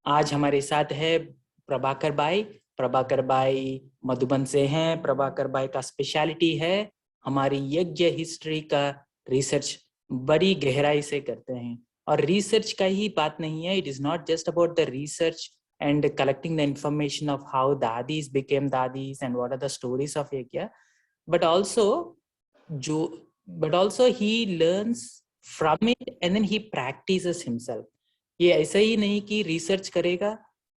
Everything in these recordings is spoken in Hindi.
आज हमारे साथ है प्रभाकर भाई। प्रभाकर भाई मधुबन से हैं। प्रभाकर भाई का स्पेशलिटी है हमारी यज्ञ हिस्ट्री का रिसर्च बड़ी गहराई से करते हैं। और रिसर्च का ही बात नहीं है, it is not just about the research and collecting the information of how dadis became dadis and what are the stories of yajna, but also jo but also he learns from it and then he practices himself. ये ऐसा ही नहीं कि रिसर्च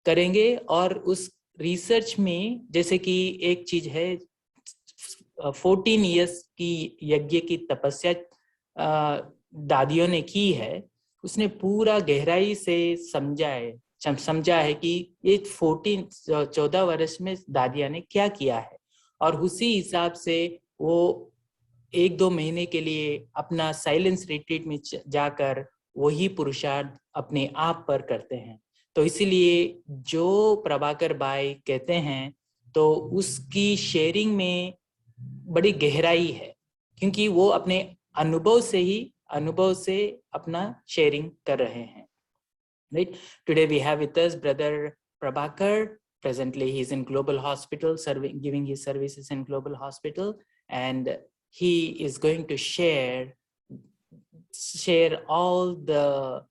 करेंगे और उस रिसर्च में जैसे कि एक चीज है 14 इयर्स की यज्ञ की तपस्या दादियों ने की है, उसने पूरा गहराई से समझा है कि ये 14 वर्ष में दादिया ने क्या किया है, और उसी हिसाब से वो 1-2 महीने के लिए अपना साइलेंस रिट्रीट में जाकर वही पुरुषार्थ अपने आप पर करते हैं। तो इसीलिए जो प्रभाकर भाई कहते हैं तो उसकी शेयरिंग में बड़ी गहराई है, क्योंकि वो अपने अनुभव से अपना शेयरिंग कर रहे हैं। Right? Today we have with us brother Prabhakar. Presently he is in Global Hospital, giving his services in Global Hospital, and he is going to share all the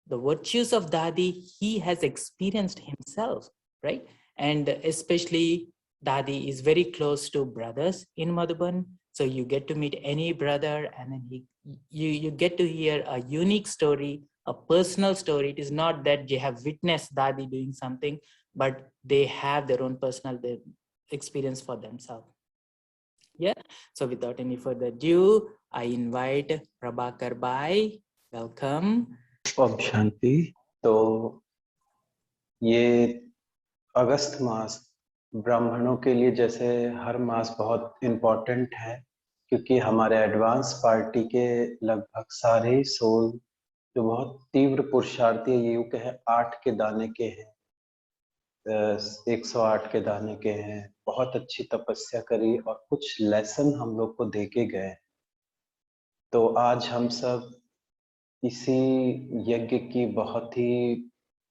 virtues of Dadi he has experienced himself, right? And especially Dadi is very close to brothers in Madhuban, so you get to meet any brother, and then you get to hear a unique story, a personal story. It is not that they have witnessed Dadi doing something, but they have their own personal experience for themselves. Yeah. So without any further ado, I invite Prabhakar Bhai. Welcome. ओम शांति। तो ये अगस्त मास ब्राह्मणों के लिए जैसे हर मास बहुत इम्पोर्टेंट है, क्योंकि हमारे एडवांस पार्टी के लगभग सारे सोल जो बहुत तीव्र पुरुषार्थी युग है, 8 के दाने के हैं, 108 के दाने के हैं, बहुत अच्छी तपस्या करी और कुछ लेसन हम लोग को दे के गए। तो आज हम सब इसी यज्ञ की बहुत ही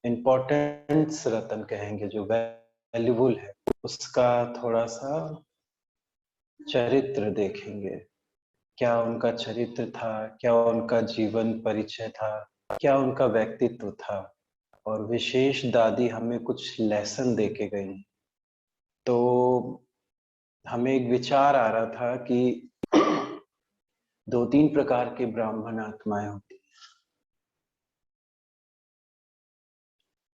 इम्पोर्टेंट रतन कहेंगे, जो वैल्यूबल है, उसका थोड़ा सा चरित्र देखेंगे। क्या उनका चरित्र था, क्या उनका जीवन परिचय था, क्या उनका व्यक्तित्व था, और विशेष दादी हमें कुछ लेसन दे के गई। तो हमें एक विचार आ रहा था कि 2-3 प्रकार के ब्राह्मण आत्माएं होती,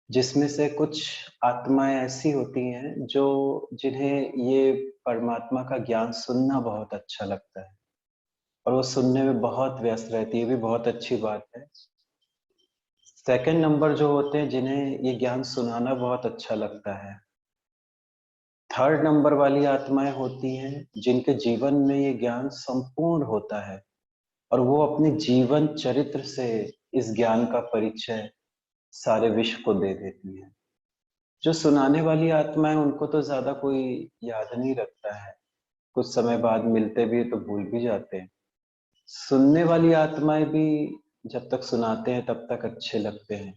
जिसमें से कुछ आत्माएं ऐसी होती हैं जो जिन्हें ये परमात्मा का ज्ञान सुनना बहुत अच्छा लगता है, और वो सुनने में बहुत व्यस्त रहती है, भी बहुत अच्छी बात है। सेकंड नंबर जो होते हैं जिन्हें ये ज्ञान सुनाना बहुत अच्छा लगता है। थर्ड नंबर वाली आत्माएं होती हैं जिनके जीवन में ये ज्ञान संपूर्ण होता है, और वो अपने जीवन चरित्र से इस ज्ञान का परिचय सारे विश्व को दे देती है। जो सुनाने वाली आत्मा है उनको तो ज्यादा कोई याद नहीं रखता है, कुछ समय बाद मिलते भी तो भूल भी जाते हैं। सुनने वाली आत्माएं भी जब तक सुनाते हैं तब तक अच्छे लगते हैं,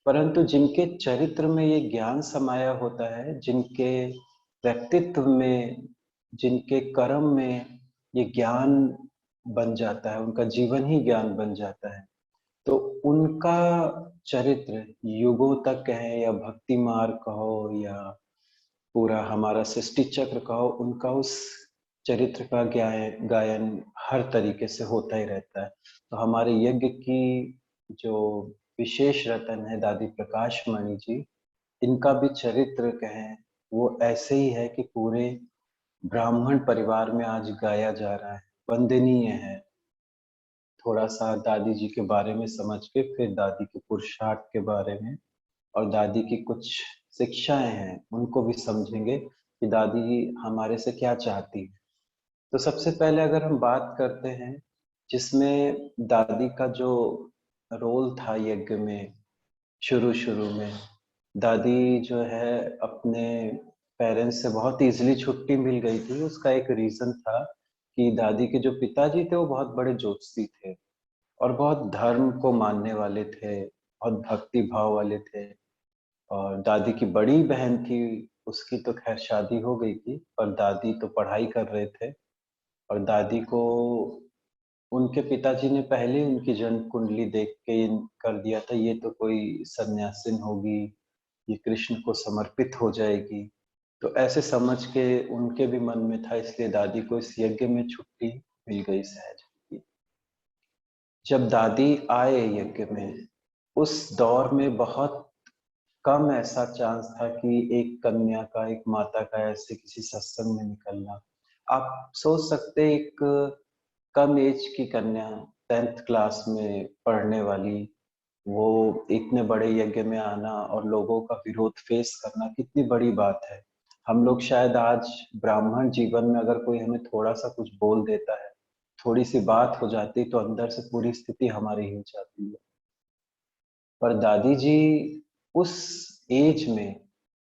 परंतु जिनके चरित्र में ये ज्ञान समाया होता है, जिनके व्यक्तित्व में, जिनके कर्म में ये ज्ञान बन जाता है, उनका जीवन ही ज्ञान बन जाता है, तो उनका चरित्र युगों तक कहें या भक्ति मार्ग कहो या पूरा हमारा सृष्टि चक्र कहो, उनका उस चरित्र का गायन हर तरीके से होता ही रहता है। तो हमारे यज्ञ की जो विशेष रतन है दादी प्रकाश मणि जी, इनका भी चरित्र कहें वो ऐसे ही है कि पूरे ब्राह्मण परिवार में आज गाया जा रहा है, वंदनीय है। थोड़ा सा दादी जी के बारे में समझ के फिर दादी के पुरुषार्थ के बारे में और दादी की कुछ शिक्षाएं हैं उनको भी समझेंगे कि दादी हमारे से क्या चाहती है। तो सबसे पहले अगर हम बात करते हैं जिसमें दादी का जो रोल था यज्ञ में, शुरू में दादी जो है अपने पेरेंट्स से बहुत इजीली छुट्टी मिल गई थी। उसका एक रीजन था कि दादी के जो पिताजी थे वो बहुत बड़े ज्योतिषी थे और बहुत धर्म को मानने वाले थे, बहुत भक्ति भाव वाले थे, और दादी की बड़ी बहन थी, उसकी तो खैर शादी हो गई थी, पर दादी तो पढ़ाई कर रहे थे। और दादी को उनके पिताजी ने पहले ही उनकी जन्म कुंडली देख के कर दिया था, ये तो कोई सन्यासिन होगी, ये कृष्ण को समर्पित हो जाएगी। तो ऐसे समझ के उनके भी मन में था, इसलिए दादी को इस यज्ञ में छुट्टी मिल गई सहज। जब दादी आए यज्ञ में, उस दौर में बहुत कम ऐसा चांस था कि एक कन्या का, एक माता का ऐसे किसी सत्संग में निकलना। आप सोच सकते एक कम एज की कन्या 10th क्लास में पढ़ने वाली, वो इतने बड़े यज्ञ में आना और लोगों का विरोध फेस करना कितनी बड़ी बात है। हम लोग शायद आज ब्राह्मण जीवन में अगर कोई हमें थोड़ा सा कुछ बोल देता है, थोड़ी सी बात हो जाती तो अंदर से पूरी स्थिति हमारी हिल जाती है। पर दादी जी उस एज में,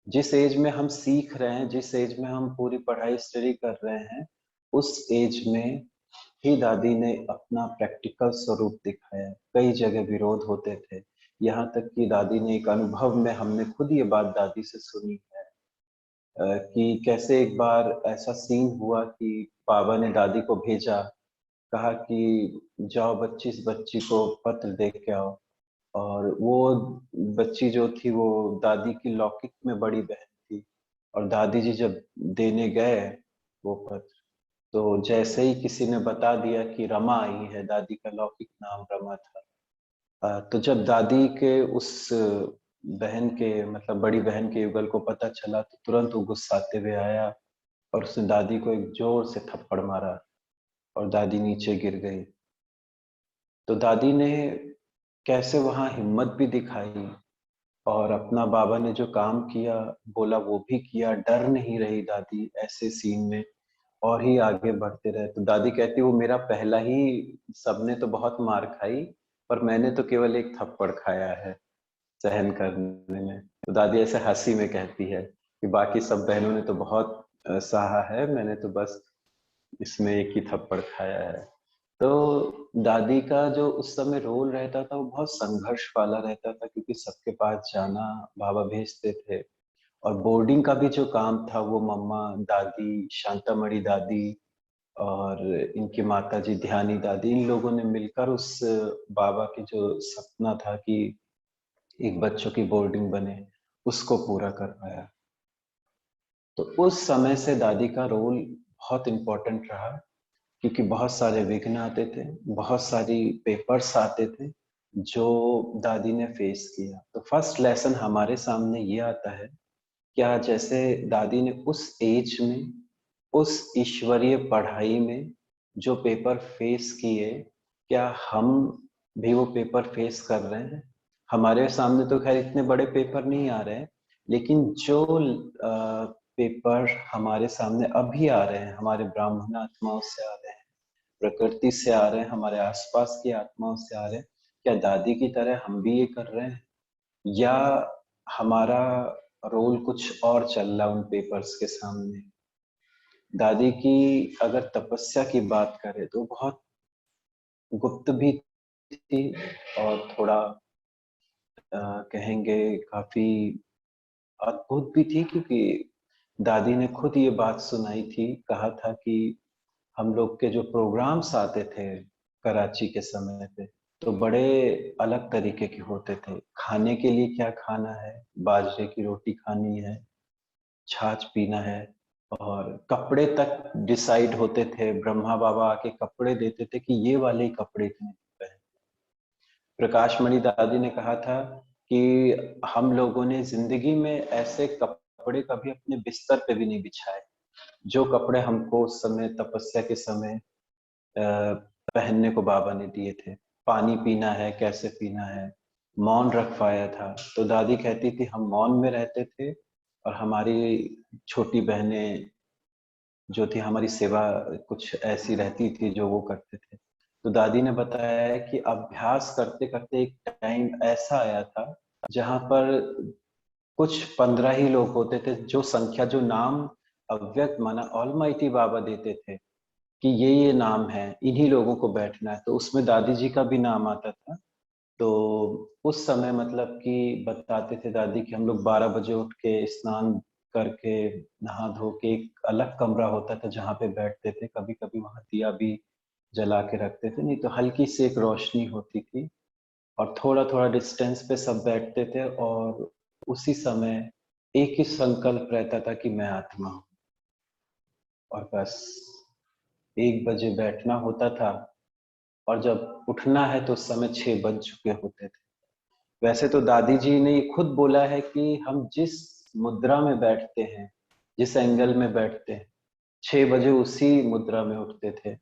जिस एज में हम सीख रहे हैं, जिस एज में हम पूरी पढ़ाई स्टडी कर रहे हैं, उस एज में ही दादी ने अपना प्रैक्टिकल स्वरूप दिखाया। कई जगह विरोध होते थे, यहाँ तक कि दादी ने एक अनुभव में, हमने खुद ये बात दादी से सुनी है, कि कैसे एक बार ऐसा सीन हुआ कि बाबा ने दादी को भेजा, कहा कि जाओ बच्ची, इस बच्ची को पत्र दे के आओ। और वो बच्ची जो थी वो दादी की लौकिक में बड़ी बहन थी। और दादी जी जब देने गए वो पत्र, तो जैसे ही किसी ने बता दिया कि रमा आई है, दादी का लौकिक नाम रमा था। तो जब दादी के उस बहन के, मतलब बड़ी बहन के युगल को पता चला, तो तुरंत वो गुस्साते हुए आया और उसने दादी को एक जोर से थप्पड़ मारा और दादी नीचे गिर गई। तो दादी ने कैसे वहां हिम्मत भी दिखाई और अपना बाबा ने जो काम किया बोला वो भी किया, डर नहीं रही दादी ऐसे सीन में, और ही आगे बढ़ते रहे। तो दादी कहती वो मेरा पहला ही, सबने तो बहुत मार खाई पर मैंने तो केवल एक थप्पड़ खाया है सहन करने में। तो दादी ऐसे हंसी में कहती है कि बाकी सब बहनों ने तो बहुत सहा है, मैंने तो बस इसमें एक ही थप्पड़ खाया है। तो दादी का जो उस समय रोल रहता था वो बहुत संघर्ष वाला रहता था, क्योंकि सबके पास जाना बाबा भेजते थे। और बोर्डिंग का भी जो काम था वो मम्मा, दादी, शांतामणि दादी और इनकी माता जी ध्यानी दादी, इन लोगों ने मिलकर उस बाबा की जो सपना था कि एक बच्चों की बोर्डिंग बने, उसको पूरा कर पाया। तो उस समय से दादी का रोल बहुत इम्पोर्टेंट रहा, क्योंकि बहुत सारे विघ्न आते थे, बहुत सारी पेपर्स आते थे जो दादी ने फेस किया। तो फर्स्ट लेसन हमारे सामने ये आता है, क्या जैसे दादी ने उस एज में, उस ईश्वरीय पढ़ाई में जो पेपर फेस किए, क्या हम भी वो पेपर फेस कर रहे हैं? हमारे सामने तो खैर इतने बड़े पेपर नहीं आ रहे हैं, लेकिन जो पेपर हमारे सामने अभी आ रहे हैं, हमारे ब्राह्मण आत्माओं से आ रहे हैं, प्रकृति से आ रहे हैं, हमारे आसपास की आत्माओं से आ रहे हैं, क्या दादी की तरह हम भी ये कर रहे हैं, या हमारा रोल कुछ और चल रहा उन पेपर्स के सामने? दादी की अगर तपस्या की बात करें तो बहुत गुप्त भी थी और थोड़ा कहेंगे काफी अद्भुत भी थी, क्योंकि दादी ने खुद ये बात सुनाई थी, कहा था कि हम लोग के जो प्रोग्राम्स आते थे कराची के समय पे, तो बड़े अलग तरीके के होते थे। खाने के लिए क्या खाना है, बाजरे की रोटी खानी है, छाछ पीना है, और कपड़े तक डिसाइड होते थे। ब्रह्मा बाबा आके कपड़े देते थे कि ये वाले ही कपड़े तुम्हें पहने। प्रकाश मणि दादी ने कहा था कि हम लोगों ने जिंदगी में ऐसे कपड़े कभी अपने बिस्तर पे भी नहीं बिछाए, जो कपड़े हमको उस समय तपस्या के समय पहनने को बाबा ने दिए थे। पानी पीना है, कैसे पीना है, मौन रखवाया था। तो दादी कहती थी हम मौन में रहते थे, और हमारी छोटी बहनें जो थी हमारी सेवा कुछ ऐसी रहती थी जो वो करते थे। तो दादी ने बताया है कि अभ्यास करते करते एक टाइम ऐसा आया था जहां पर कुछ 15 ही लोग होते थे, जो संख्या, जो नाम अव्यक्त माना ऑलमाइटी बाबा देते थे कि ये नाम है, इन्हीं लोगों को बैठना है। तो उसमें दादी जी का भी नाम आता था। तो उस समय मतलब कि बताते थे दादी कि हम लोग 12 बजे उठ के स्नान करके नहा धो के एक अलग कमरा होता था जहाँ पे बैठते थे, कभी कभी वहां दिया भी जला के रखते थे, नहीं तो हल्की सी एक रोशनी होती थी और थोड़ा थोड़ा डिस्टेंस पे सब बैठते थे और उसी समय एक ही संकल्प रहता था कि मैं आत्मा हूँ। और बस 1 बजे बैठना होता था और जब उठना है तो उस समय 6 बज चुके होते थे। वैसे तो दादी जी ने खुद बोला है कि हम जिस मुद्रा में बैठते हैं, जिस एंगल में बैठते हैं, 6 बजे उसी मुद्रा में उठते थे।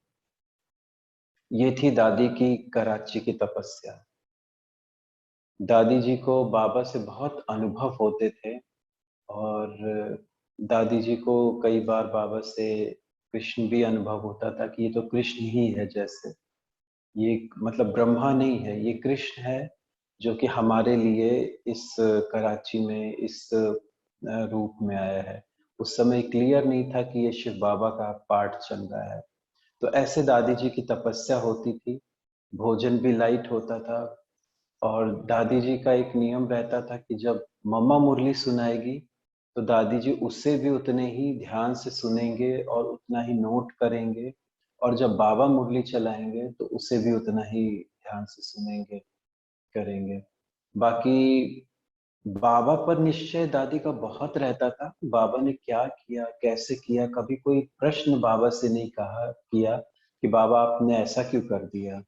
ये थी दादी की कराची की तपस्या। दादी जी को बाबा से बहुत अनुभव होते थे और दादी जी को कई बार बाबा से कृष्ण भी अनुभव होता था कि ये तो कृष्ण ही है, जैसे ये मतलब ब्रह्मा नहीं है, ये कृष्ण है जो कि हमारे लिए इस कराची में इस रूप में आया है। उस समय क्लियर नहीं था कि ये शिव बाबा का पाठ चल रहा है। तो ऐसे दादी जी की तपस्या होती थी, भोजन भी लाइट होता था और दादी जी का एक नियम रहता था कि जब मम्मा मुरली सुनाएगी तो दादी जी उससे भी उतने ही ध्यान से सुनेंगे और उतना ही नोट करेंगे और जब बाबा मुरली चलाएंगे तो उसे भी उतना ही ध्यान से सुनेंगे, करेंगे। बाकी बाबा पर निश्चय दादी का बहुत रहता था। बाबा ने क्या किया, कैसे किया, कभी कोई प्रश्न बाबा से नहीं कहा किया कि बाबा आपने ऐसा क्यों कर दिया,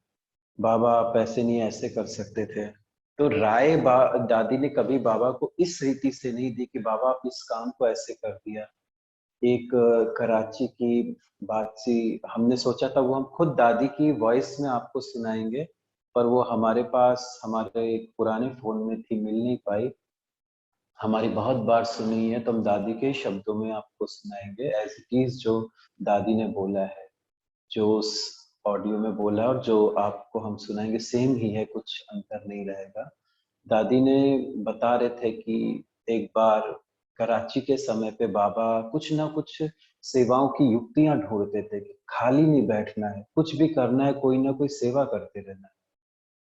बाबा आप ऐसे नहीं ऐसे कर सकते थे। तो दादी ने कभी बाबा को इस रीति से नहीं दी कि बाबा आप इस काम को ऐसे कर दिया। एक कराची की बात सी हमने सोचा था वो हम खुद दादी की वॉइस में आपको सुनाएंगे, पर वो हमारे पास हमारे एक पुराने फोन में थी, मिल नहीं पाई। हमारी बहुत बार सुनी है तो हम दादी के शब्दों में आपको सुनाएंगे एज इट इज, जो दादी ने बोला है, जो उस ऑडियो में बोला और जो आपको हम सुनाएंगे सेम ही है, कुछ अंतर नहीं रहेगा। दादी ने बता रहे थे कि एक बार कराची के समय पे बाबा कुछ ना कुछ सेवाओं की युक्तियां ढूंढते थे कि खाली नहीं बैठना है, कुछ भी करना है, कोई ना कोई सेवा करते रहना है।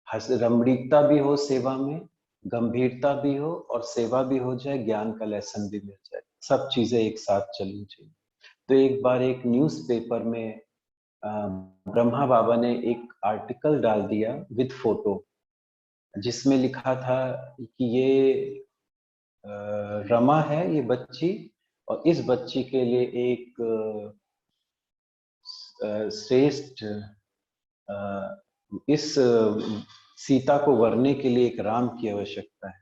हस रमणीकता भी हो सेवा में, गंभीरता भी हो और सेवा भी हो जाए, ज्ञान का लेसन भी मिल जाए, सब चीजें एक साथ चलनी चाहिए। तो एक बार एक न्यूज़पेपर में अ, ब्रह्मा बाबा ने एक आर्टिकल डाल दिया विद फोटो, जिसमें लिखा था कि ये रमा है, ये बच्ची, और इस बच्ची के लिए एक श्रेष्ठ इस सीता को वरने के लिए एक राम की आवश्यकता है।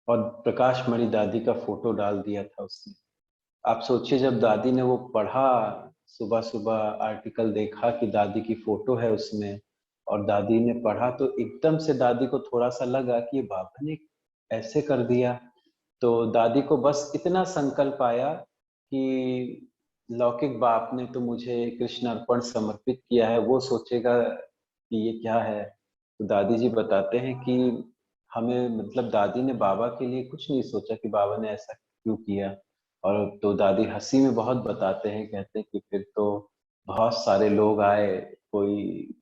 और प्रकाश मणि दादी का फोटो डाल दिया था उसने। आप सोचिए जब दादी ने वो पढ़ा, सुबह सुबह आर्टिकल देखा कि दादी की फोटो है उसमें और दादी ने पढ़ा, तो एकदम से दादी को थोड़ा सा लगा कि ये बाबा ने ऐसे कर दिया। तो दादी को बस इतना संकल्प आया कि लौकिक बाप ने तो मुझे कृष्ण अर्पण समर्पित किया है, वो सोचेगा कि ये क्या है। तो दादी जी बताते हैं कि हमें मतलब दादी ने बाबा के लिए कुछ नहीं सोचा कि बाबा ने ऐसा क्यों किया। और तो दादी हंसी में बहुत बताते हैं, कहते हैं कि फिर तो बहुत सारे लोग आए, कोई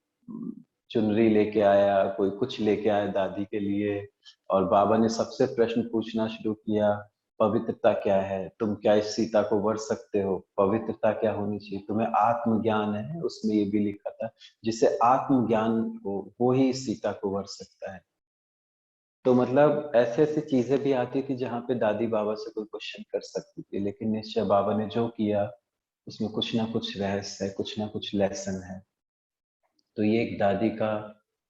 चुनरी लेके आया, कोई कुछ लेके आया दादी के लिए, और बाबा ने सबसे प्रश्न पूछना शुरू किया, पवित्रता क्या है, तुम क्या इस सीता को वर सकते हो, पवित्रता क्या होनी चाहिए, तुम्हें आत्मज्ञान है, उसमें ये भी लिखा था जिसे आत्मज्ञान हो वो ही इस सीता को वर सकता है। तो मतलब ऐसे ऐसी चीजें भी आती थी जहाँ पे दादी बाबा से कोई क्वेश्चन कर सकती थी, लेकिन निश्चय बाबा ने जो किया उसमें कुछ ना कुछ रहस्य है, कुछ ना कुछ लेसन है। तो ये एक दादी का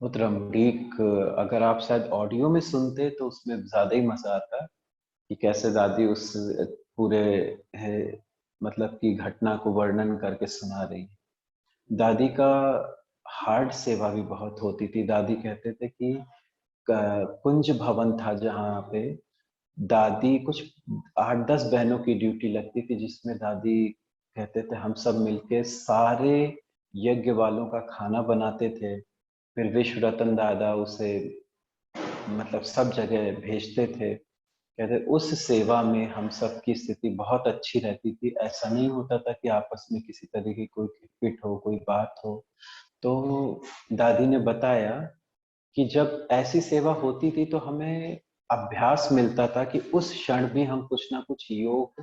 बहुत रमणीक, अगर आप शायद ऑडियो में सुनते तो उसमें ज्यादा ही मजा आता कि कैसे दादी उस पूरे है, मतलब की घटना को वर्णन करके सुना रही है। दादी का हार्ट सेवा भी बहुत होती थी। दादी कहते थे कि कुंज भवन था जहाँ पे दादी कुछ 8-10 बहनों की ड्यूटी लगती थी, जिसमें दादी कहते थे हम सब मिलके सारे यज्ञ वालों का खाना बनाते थे। फिर विश्व रतन दादा उसे मतलब सब जगह भेजते थे। कहते उस सेवा में हम सब की स्थिति बहुत अच्छी रहती थी, ऐसा नहीं होता था कि आपस में किसी तरह की कोई खिटपिट हो, कोई बात हो। तो दादी ने बताया कि जब ऐसी सेवा होती थी तो हमें अभ्यास मिलता था कि उस क्षण भी हम कुछ ना कुछ योग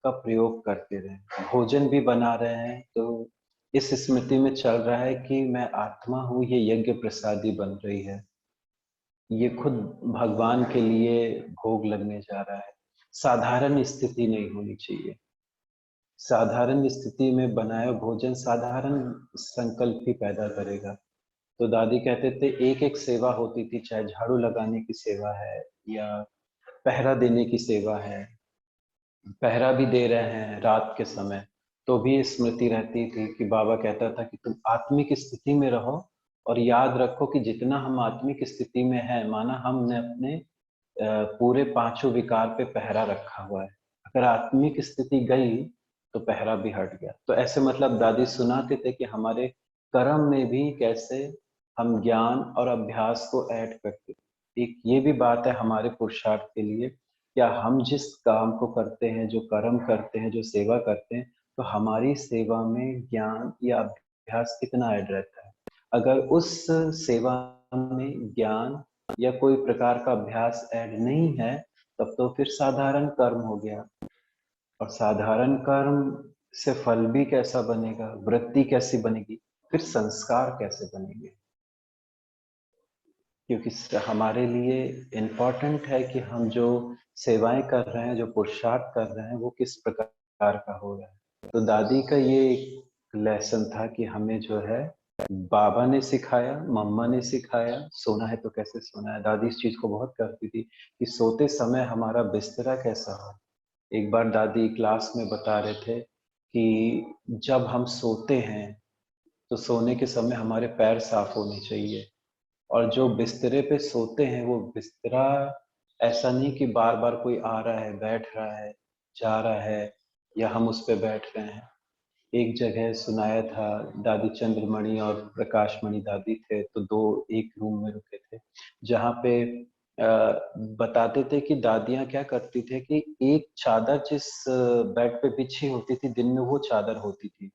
का प्रयोग करते रहे। भोजन भी बना रहे हैं तो इस स्मृति में चल रहा है कि मैं आत्मा हूँ, ये यज्ञ प्रसादी बन रही है, ये खुद भगवान के लिए भोग लगने जा रहा है। साधारण स्थिति नहीं होनी चाहिए। साधारण स्थिति में बनाया भोजन साधारण संकल्प ही पैदा करेगा। तो दादी कहते थे एक एक सेवा होती थी, चाहे झाड़ू लगाने की सेवा है या पहरा देने की सेवा है, पहरा भी दे रहे हैं रात के समय, तो भी स्मृति रहती थी कि बाबा कहता था कि तुम आत्मिक स्थिति में रहो और याद रखो कि जितना हम आत्मिक स्थिति में है, माना हमने अपने पूरे पांचों विकार पे पहरा रखा हुआ है, अगर आत्मिक स्थिति गई तो पहरा भी हट गया। तो ऐसे मतलब दादी सुनाते थे कि हमारे कर्म में भी कैसे हम ज्ञान और अभ्यास को ऐड करते। एक ये भी बात है हमारे पुरुषार्थ के लिए, क्या हम जिस काम को करते हैं, जो कर्म करते हैं, जो सेवा करते हैं, तो हमारी सेवा में ज्ञान या अभ्यास कितना ऐड रहता है। अगर उस सेवा में ज्ञान या कोई प्रकार का अभ्यास ऐड नहीं है, तब तो फिर साधारण कर्म हो गया। और साधारण कर्म से फल भी कैसा बनेगा, वृत्ति कैसी बनेगी, फिर संस्कार कैसे बनेंगे। क्योंकि हमारे लिए इम्पोर्टेंट है कि हम जो सेवाएं कर रहे हैं, जो पुरुषार्थ कर रहे हैं, वो किस प्रकार का हो रहा है। तो दादी का ये एक लेसन था कि हमें जो है बाबा ने सिखाया, मम्मा ने सिखाया, सोना है तो कैसे सोना है। दादी इस चीज को बहुत करती थी कि सोते समय हमारा बिस्तरा कैसा हो। एक बार दादी क्लास में बता रहे थे कि जब हम सोते हैं तो सोने के समय हमारे पैर साफ होने चाहिए, और जो बिस्तरे पे सोते हैं वो बिस्तरा ऐसा नहीं कि बार बार कोई आ रहा है, बैठ रहा है, जा रहा है, या हम उस पे बैठ रहे हैं। एक जगह सुनाया था, दादी चंद्रमणि और प्रकाशमणि दादी थे, तो दो एक रूम में रुके थे, जहाँ पे बताते थे कि दादियां क्या करती थे कि एक चादर जिस बेड पे बिछी होती थी दिन में, वो चादर होती थी,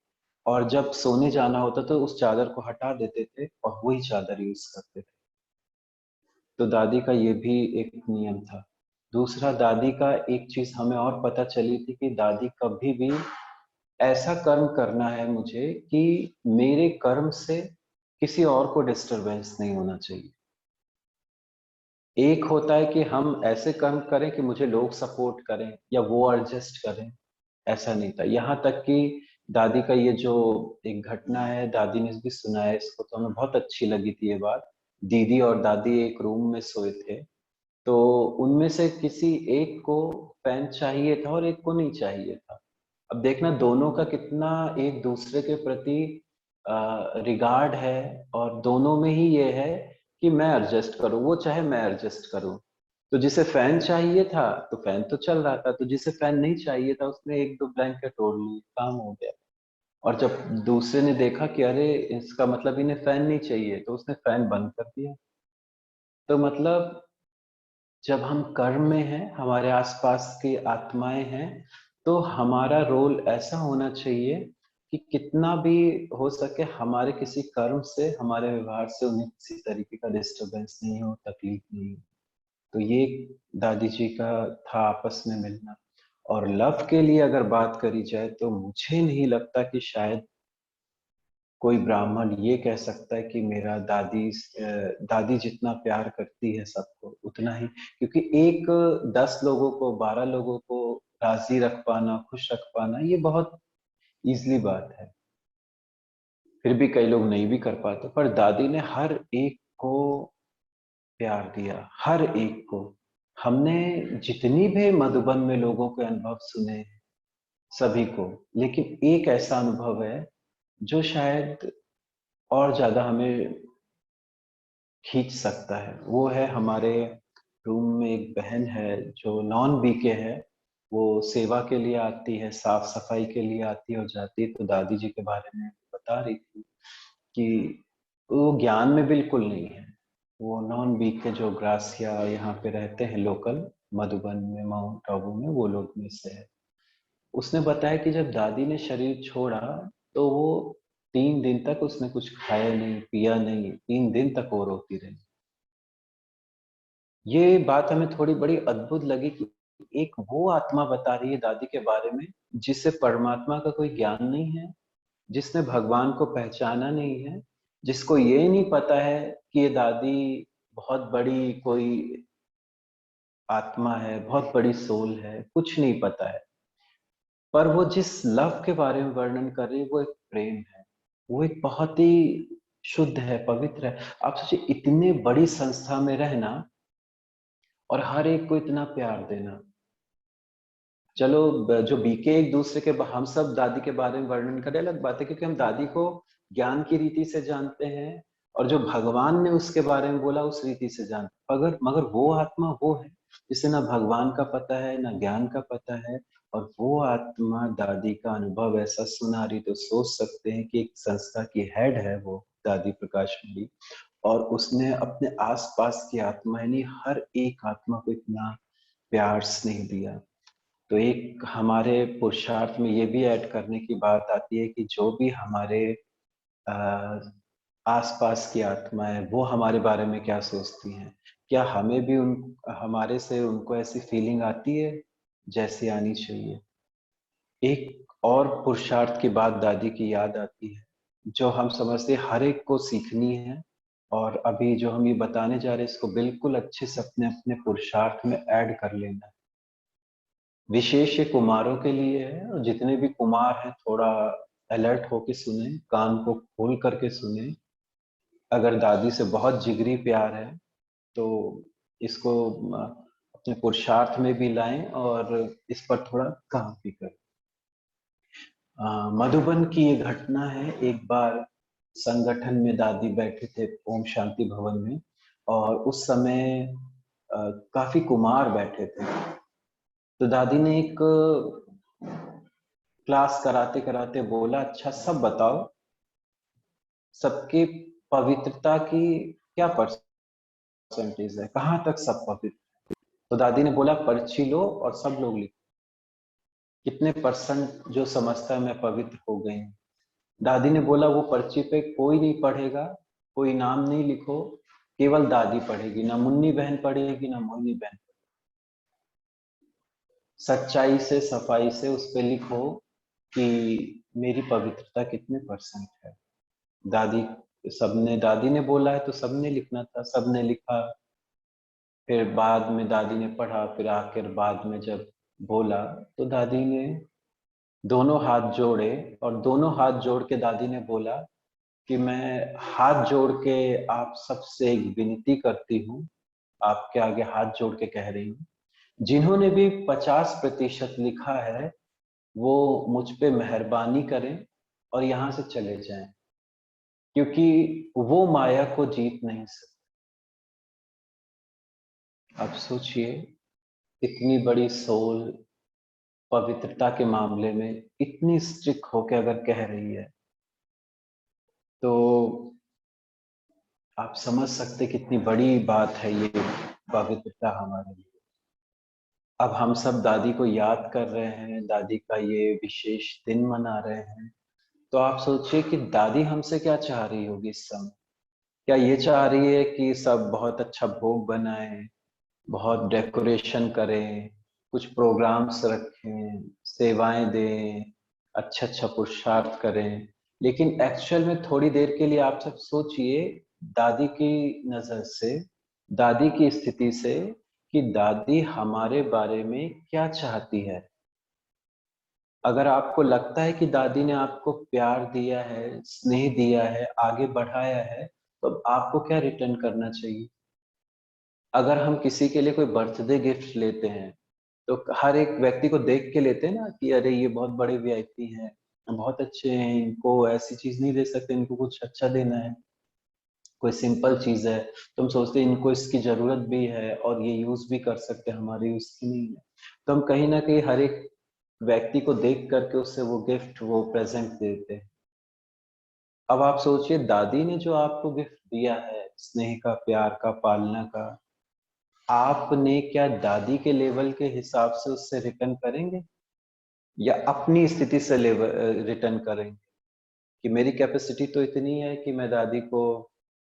और जब सोने जाना होता तो उस चादर को हटा देते थे और वही चादर यूज करते थे। तो दादी का ये भी एक नियम था। दूसरा, दादी का एक चीज हमें और पता चली थी कि दादी कभी भी ऐसा कर्म करना है मुझे कि मेरे कर्म से किसी और को डिस्टरबेंस नहीं होना चाहिए। एक होता है कि हम ऐसे कर्म करें कि मुझे लोग सपोर्ट करें या वो एडजस्ट करें, ऐसा नहीं था। यहाँ तक कि दादी का ये जो एक घटना है, दादी ने भी सुनाया इसको, तो हमें बहुत अच्छी लगी थी ये बात। दीदी और दादी एक रूम में सोए थे, तो उनमें से किसी एक को फैन चाहिए था और एक को नहीं चाहिए था। अब देखना दोनों का कितना एक दूसरे के प्रति रिगार्ड है, और दोनों में ही ये है कि मैं एडजस्ट करूं, वो चाहे मैं एडजस्ट करूं। तो जिसे फैन चाहिए था तो फैन तो चल रहा था, तो जिसे फैन नहीं चाहिए था उसने एक दो ब्लैंकेट ओढ़ ली, काम हो गया। और जब दूसरे ने देखा कि अरे इसका मतलब इन्हें फैन नहीं चाहिए, तो उसने फैन बंद कर दिया। तो मतलब जब हम कर्म में हैं, हमारे आसपास की आत्माएं हैं, तो हमारा रोल ऐसा होना चाहिए कि कितना भी हो सके हमारे किसी कर्म से, हमारे व्यवहार से उन्हें किसी तरीके का डिस्टरबेंस नहीं हो, तकलीफ नहीं हो। तो ये दादी जी का था आपस में मिलना। और लव के लिए अगर बात करी जाए तो मुझे नहीं लगता कि शायद कोई ब्राह्मण ये कह सकता है कि मेरा दादी जितना प्यार करती है सबको उतना ही, क्योंकि एक 10 लोगों को, 12 लोगों को राजी रख पाना, खुश रख पाना, ये बहुत इजली बात है। फिर भी कई लोग नहीं भी कर पाते, पर दादी ने हर एक को प्यार दिया, हर एक को। हमने जितनी भी मधुबन में लोगों के अनुभव सुने, सभी को, लेकिन एक ऐसा अनुभव है जो शायद और ज्यादा हमें खींच सकता है। वो है, हमारे रूम में एक बहन है जो नॉन बीके है, वो सेवा के लिए आती है, साफ सफाई के लिए आती है और जाती है। तो दादी जी के बारे में बता रही थी कि वो ज्ञान में बिल्कुल नहीं है। वो नॉन बीक के जो ग्रासिया यहाँ पे रहते हैं लोकल, मधुबन में, माउंट आबू में, वो लोग में से है। उसने बताया कि जब दादी ने शरीर छोड़ा तो वो 3 दिन तक उसने कुछ खाया नहीं, पिया नहीं, 3 दिन तक वो रोती रही। ये बात हमें थोड़ी बड़ी अद्भुत लगी कि एक वो आत्मा बता रही है दादी के बारे में जिसे परमात्मा का कोई ज्ञान नहीं है, जिसने भगवान को पहचाना नहीं है, जिसको ये नहीं पता है कि ये दादी बहुत बड़ी कोई आत्मा है, बहुत बड़ी सोल है, कुछ नहीं पता है। पर वो जिस लव के बारे में वर्णन कर रही है वो एक प्रेम है, वो एक बहुत ही शुद्ध है, पवित्र है। आप सोचिए इतने बड़ी संस्था में रहना और हर एक को इतना प्यार देना। चलो जो बीके एक दूसरे के हम सब दादी के बारे में वर्णन करें अलग बात है, क्योंकि हम दादी को ज्ञान की रीति से जानते हैं और जो भगवान ने उसके बारे में बोला उस रीति से जानते हैं। मगर वो आत्मा वो है जिसे ना भगवान का पता है ना ज्ञान का पता है, और वो आत्मा दादी का अनुभव ऐसा सुना रही, तो सोच सकते हैं कि एक संस्था की हेड है वो दादी प्रकाश मणि, और उसने अपने आसपास की आत्मा यानी हर एक आत्मा को इतना प्यार स्नेह दिया। तो एक हमारे पुरुषार्थ में ये भी ऐड करने की बात आती है कि जो भी हमारे आसपास की आत्मा है वो हमारे बारे में क्या सोचती हैं, क्या हमें भी उन हमारे से उनको ऐसी फीलिंग आती है जैसी आनी चाहिए। एक और पुरुषार्थ की बात दादी की याद आती है जो हम समझते हैं हर एक को सीखनी है, और अभी जो हम ये बताने जा रहे हैं इसको बिल्कुल अच्छे से अपने अपने पुरुषार्थ में ऐड कर लेना है। विशेष ये कुमारों के लिए है, और जितने भी कुमार हैं थोड़ा अलर्ट होके सुने, कान को खोल करके सुने। अगर दादी से बहुत जिगरी प्यार है तो इसको अपने पुरुषार्थ में भी लाएं और इस पर थोड़ा काम भी करें। मधुबन की ये घटना है। एक बार संगठन में दादी बैठे थे ओम शांति भवन में, और उस समय काफी कुमार बैठे थे। तो दादी ने एक क्लास कराते कराते बोला, अच्छा सब बताओ सबकी पवित्रता की क्या परसेंटेज है, कहाँ तक सब पवित्र। तो दादी ने बोला पर्ची लो और सब लोग लिखो कितने परसेंट जो समझता है मैं पवित्र हो गई हूँ। दादी ने बोला वो पर्ची पे कोई नहीं पढ़ेगा, कोई नाम नहीं लिखो, केवल दादी पढ़ेगी, ना मुन्नी बहन पढ़ेगी ना मोहिनी बहन। सच्चाई से सफाई से उस पे लिखो कि मेरी पवित्रता कितने परसेंट है। दादी सबने दादी ने बोला है तो सबने लिखना था, सबने लिखा। फिर बाद में दादी ने पढ़ा, फिर आखिर बाद में जब बोला तो दादी ने दोनों हाथ जोड़े, और दोनों हाथ जोड़ के दादी ने बोला कि मैं हाथ जोड़ के आप सबसे एक विनती करती हूँ, आपके आगे हाथ जोड़ के कह रही हूँ, जिन्होंने भी 50% लिखा है वो मुझ पे मेहरबानी करें और यहाँ से चले जाएं, क्योंकि वो माया को जीत नहीं सकते। अब सोचिए इतनी बड़ी सोल पवित्रता के मामले में इतनी स्ट्रिक्ट होकर अगर कह रही है, तो आप समझ सकते कितनी बड़ी बात है ये पवित्रता हमारे लिए। अब हम सब दादी को याद कर रहे हैं, दादी का ये विशेष दिन मना रहे हैं, तो आप सोचिए कि दादी हमसे क्या चाह रही होगी इस समय। क्या ये चाह रही है कि सब बहुत अच्छा भोग बनाएं, बहुत डेकोरेशन करें, कुछ प्रोग्राम्स रखें, सेवाएं दें, अच्छा अच्छा पुरुषार्थ करें। लेकिन एक्चुअल में थोड़ी देर के लिए आप सब सोचिए दादी की नजर से, दादी की स्थिति से, कि दादी हमारे बारे में क्या चाहती है। अगर आपको लगता है कि दादी ने आपको प्यार दिया है, स्नेह दिया है, आगे बढ़ाया है, तो आपको क्या रिटर्न करना चाहिए। अगर हम किसी के लिए कोई बर्थडे गिफ्ट लेते हैं तो हर एक व्यक्ति को देख के लेते हैं ना कि अरे ये बहुत बड़े वीआईपी हैं, बहुत अच्छे हैं, इनको ऐसी चीज नहीं दे सकते, इनको कुछ अच्छा देना है। कोई सिंपल चीज है तो हम सोचते हैं इनको इसकी जरूरत भी है और ये यूज भी कर सकते हैं, हमारी यूज की नहीं है। तो हम कहीं ना कहीं हर एक व्यक्ति को देख करके उससे वो गिफ्ट वो प्रेजेंट देते हैं। अब आप सोचिए दादी ने जो आपको गिफ्ट दिया है स्नेह का, प्यार का, पालना का, आपने क्या दादी के लेवल के हिसाब से उससे रिटर्न करेंगे या अपनी स्थिति से लेवल रिटर्न करेंगे कि मेरी कैपेसिटी तो इतनी है कि मैं दादी को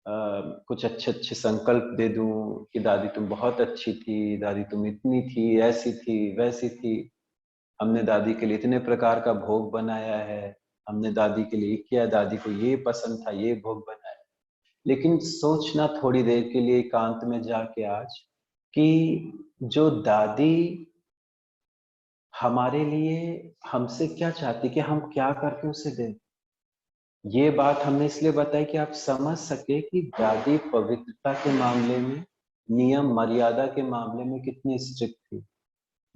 कुछ अच्छे अच्छे संकल्प दे दूं कि दादी तुम बहुत अच्छी थी, दादी तुम इतनी थी, ऐसी थी, वैसी थी, हमने दादी के लिए इतने प्रकार का भोग बनाया है, हमने दादी के लिए किया, दादी को ये पसंद था, ये भोग बनाया। लेकिन सोचना थोड़ी देर के लिए एकांत में जाके आज कि जो दादी हमारे लिए हमसे क्या चाहती, कि हम क्या करके उसे दें। ये बात हमने इसलिए बताई कि आप समझ सके कि दादी पवित्रता के मामले में, नियम मर्यादा के मामले में कितनी स्ट्रिक्ट थी।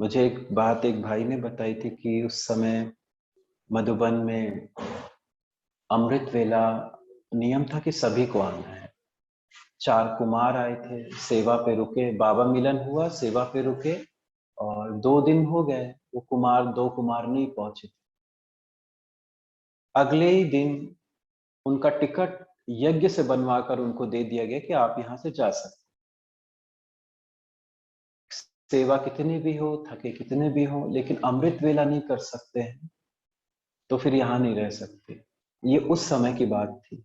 मुझे एक बात एक भाई ने बताई थी कि उस समय मधुबन में अमृत वेला नियम था कि सभी को आना है। 4 कुमार आए थे, सेवा पे रुके, बाबा मिलन हुआ, सेवा पे रुके, और 2 दिन हो गए, वो कुमार 2 कुमार नहीं पहुंचे। अगले ही दिन उनका टिकट यज्ञ से बनवाकर उनको दे दिया गया कि आप यहां से जा सकते। सेवा कितनी भी हो, थके कितने भी हो, लेकिन अमृत वेला नहीं कर सकते हैं तो फिर यहाँ नहीं रह सकते। ये उस समय की बात थी।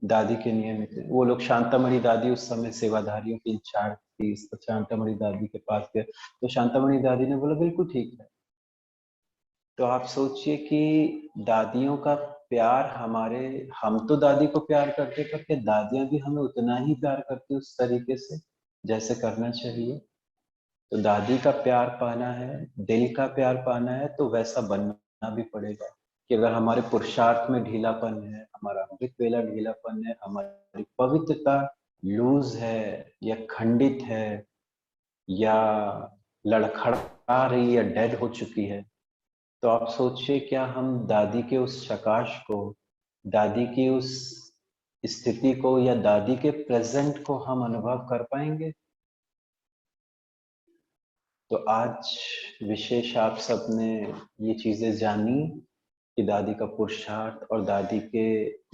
दादी के नियम थे वो लोग। शांतामणि दादी उस समय सेवाधारियों की इंचार्ज थी। तो शांतामणि दादी के पास गए तो शांतामणि दादी ने बोला बिल्कुल ठीक है। तो आप सोचिए कि दादियों का प्यार हमारे, हम तो दादी को प्यार करते पर क्या दादियां भी हमें उतना ही प्यार करती उस तरीके से जैसे करना चाहिए। तो दादी का प्यार पाना है, दिल का प्यार पाना है, तो वैसा बनना भी पड़ेगा कि अगर हमारे पुरुषार्थ में ढीलापन है, हमारा अमृत वेला ढीलापन है, हमारी पवित्रता लूज है या खंडित है या लड़खड़ा रही या डेड हो चुकी है, तो आप सोचिए क्या हम दादी के उस प्रकाश को, दादी की उस स्थिति को या दादी के प्रेजेंट को हम अनुभव कर पाएंगे। तो आज विशेष आप सबने ये चीजें जानी कि दादी का पुरुषार्थ और दादी के